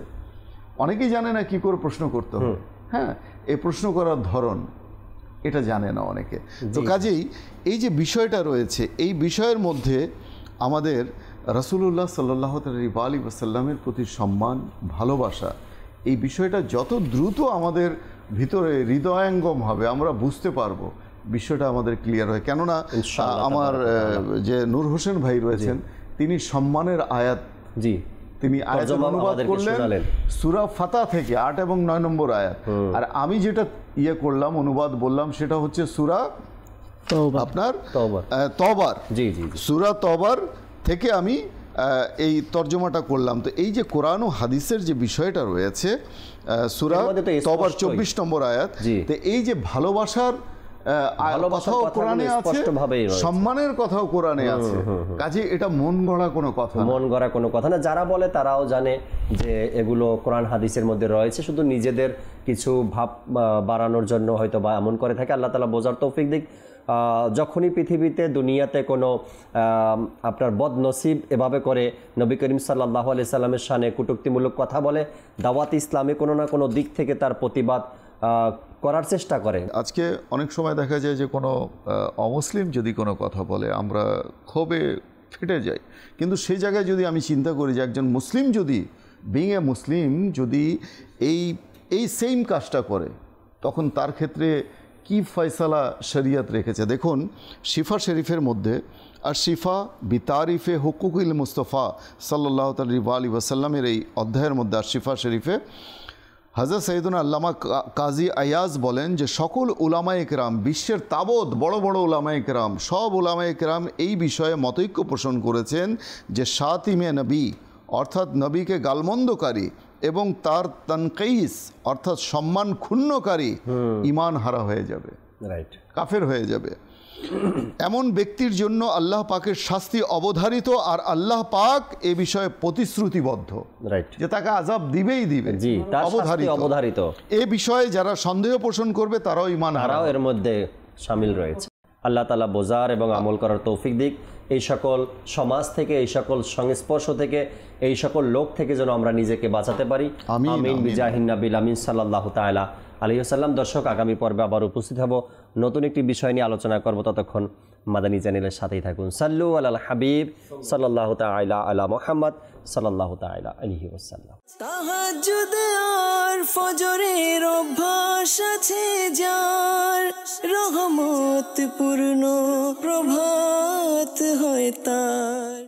অনেকেই জানে না কি করে প্রশ্ন করতে হবে। হ্যাঁ, এই প্রশ্ন করার ধরন এটা জানে না অনেকে। তো কাজেই এই যে বিষয়টা রয়েছে, এই বিষয়ের মধ্যে আমাদের রাসূলুল্লাহ সাল্লাল্লাহু আলাইহি ওয়াসাল্লামের প্রতি সম্মান, ভালোবাসা, এই বিষয়টা যত দ্রুত আমাদের ভিতরে হৃদয়ঙ্গম হবে, আমরা বুঝতে পারবো, বিষয়টা আমাদের ক্লিয়ার হয়। কেননা আমার যে নূর হোসেন ভাই রয়েছেন, তিনি সম্মানের আয়াত, জি, তিনি আয়াত অনুবাদ করলেন সূরা ফাতিহা থেকে 8 এবং 9 নম্বর আয়াত। আর আমি যেটা করলাম, অনুবাদ বললাম, সেটা হচ্ছে সূরা আপনার তওবার, জি জি, সূরা তওবার থেকে আমি এই তর্জমাটা করলাম। তো এই যে কোরআন ও হাদিসের যে বিষয়টা রয়েছে, সূরা তওবার 24 নম্বর আয়াত, তো এই যে ভালোবাসার কথাও কোরআনে আছে, সম্মানের কথাও কোরআনে আছে। কাজে এটা মন গড়া কোনো কথা না।
যারা বলে তারাও জানে যে এগুলো কোরআন হাদিসের মধ্যে রয়েছে, শুধু নিজেদের কিছু ভাব বাড়ানোর জন্য হয়তো বা এমন করে থাকে। আল্লাহ তাআলা বোঝার তৌফিক দিক। যখনই পৃথিবীতে দুনিয়াতে কোনো আপনার বদনসিব এভাবে করে নবী করিম সাল্লাল্লাহু আলাইহি সাল্লামের শানে কটূক্তিমূলক কথা বলে, দাওয়াত ইসলামে কোনো না কোনো দিক থেকে তার প্রতিবাদ করার চেষ্টা করে।
আজকে অনেক সময় দেখা যায় যে কোনো অমুসলিম যদি কোনো কথা বলে, আমরা ক্ষোভে ফেটে যাই। কিন্তু সেই জায়গায় যদি আমি চিন্তা করি যে একজন মুসলিম যদি, বিং এ মুসলিম, যদি এই সেম কাজটা করে, তখন তার ক্ষেত্রে কি ফয়সালা শরিয়ত রেখেছে। দেখুন শিফা শরীফের মধ্যে, আর শিফা বিতারিফে হুকুকুল মুস্তফা সাল্লাল্লাহু আলাইহি ওয়াসাল্লামের এই অধ্যায়ের মধ্যে, আর শিফা শরীফে হযরত সৈয়দুনা আল্লামা কাজী আয়াজ বলেন যে সকল উলামায়ে কেরাম, বিশ্বের তাবৎ বড় বড় উলামায়ে কেরাম, সব উলামায়ে কেরাম এই বিষয়ে মতৈক্য পোষণ করেছেন যে শাতিমে নবী অর্থাৎ নবীকে গালমন্দকারী এবং তার তানকিস অর্থাৎ সম্মান ক্ষুণ্ণকারী ঈমান হারা হয়ে যাবে, রাইট, কাফের হয়ে যাবে। এমন ব্যক্তির জন্য আল্লাহ পাকের শাস্তি অবধারিত, আর আল্লাহ পাক এ বিষয়ে প্রতিশ্রুতিবদ্ধ, রাইট, যে তাকে আযাব দিবেই দিবে, জি, তার শাস্তি অবধারিত। এই বিষয়ে যারা সন্দেহ পোষণ করবে তারাও ঈমান হারাও
এর মধ্যে শামিল রয়েছে। আল্লাহ তাআলা বোঝার এবং আমল করার তৌফিক দিক। এই সকল সমাজ থেকে, এই সকল সংস্পর্শ থেকে, এই সকল লোক থেকে যেন আমরা নিজেকে বাঁচাতে পারি। আমিন বিজাহিন নবিল আমিন সাল্লাল্লাহু তাআলা আলাইহি ওয়াসাল্লাম। দর্শক, আগামী পর্বে আবার উপস্থিত হব, নতুন একটি বিষয় নিয়ে আলোচনা করব। ততক্ষণ মাদানী চ্যানেলের সাথেই থাকুন। সাল্লু আলাল হাবিব সাল্লাল্লাহু তাআলা আলা মুহাম্মদ সাল্লাল্লাহু তাআলা আলাইহি ওয়াসাল্লাম।
তাহাজ্জুদ আর ফজরের অভ্যাস আছে যার, রহমত পূর্ণ প্রভাত হয় তার।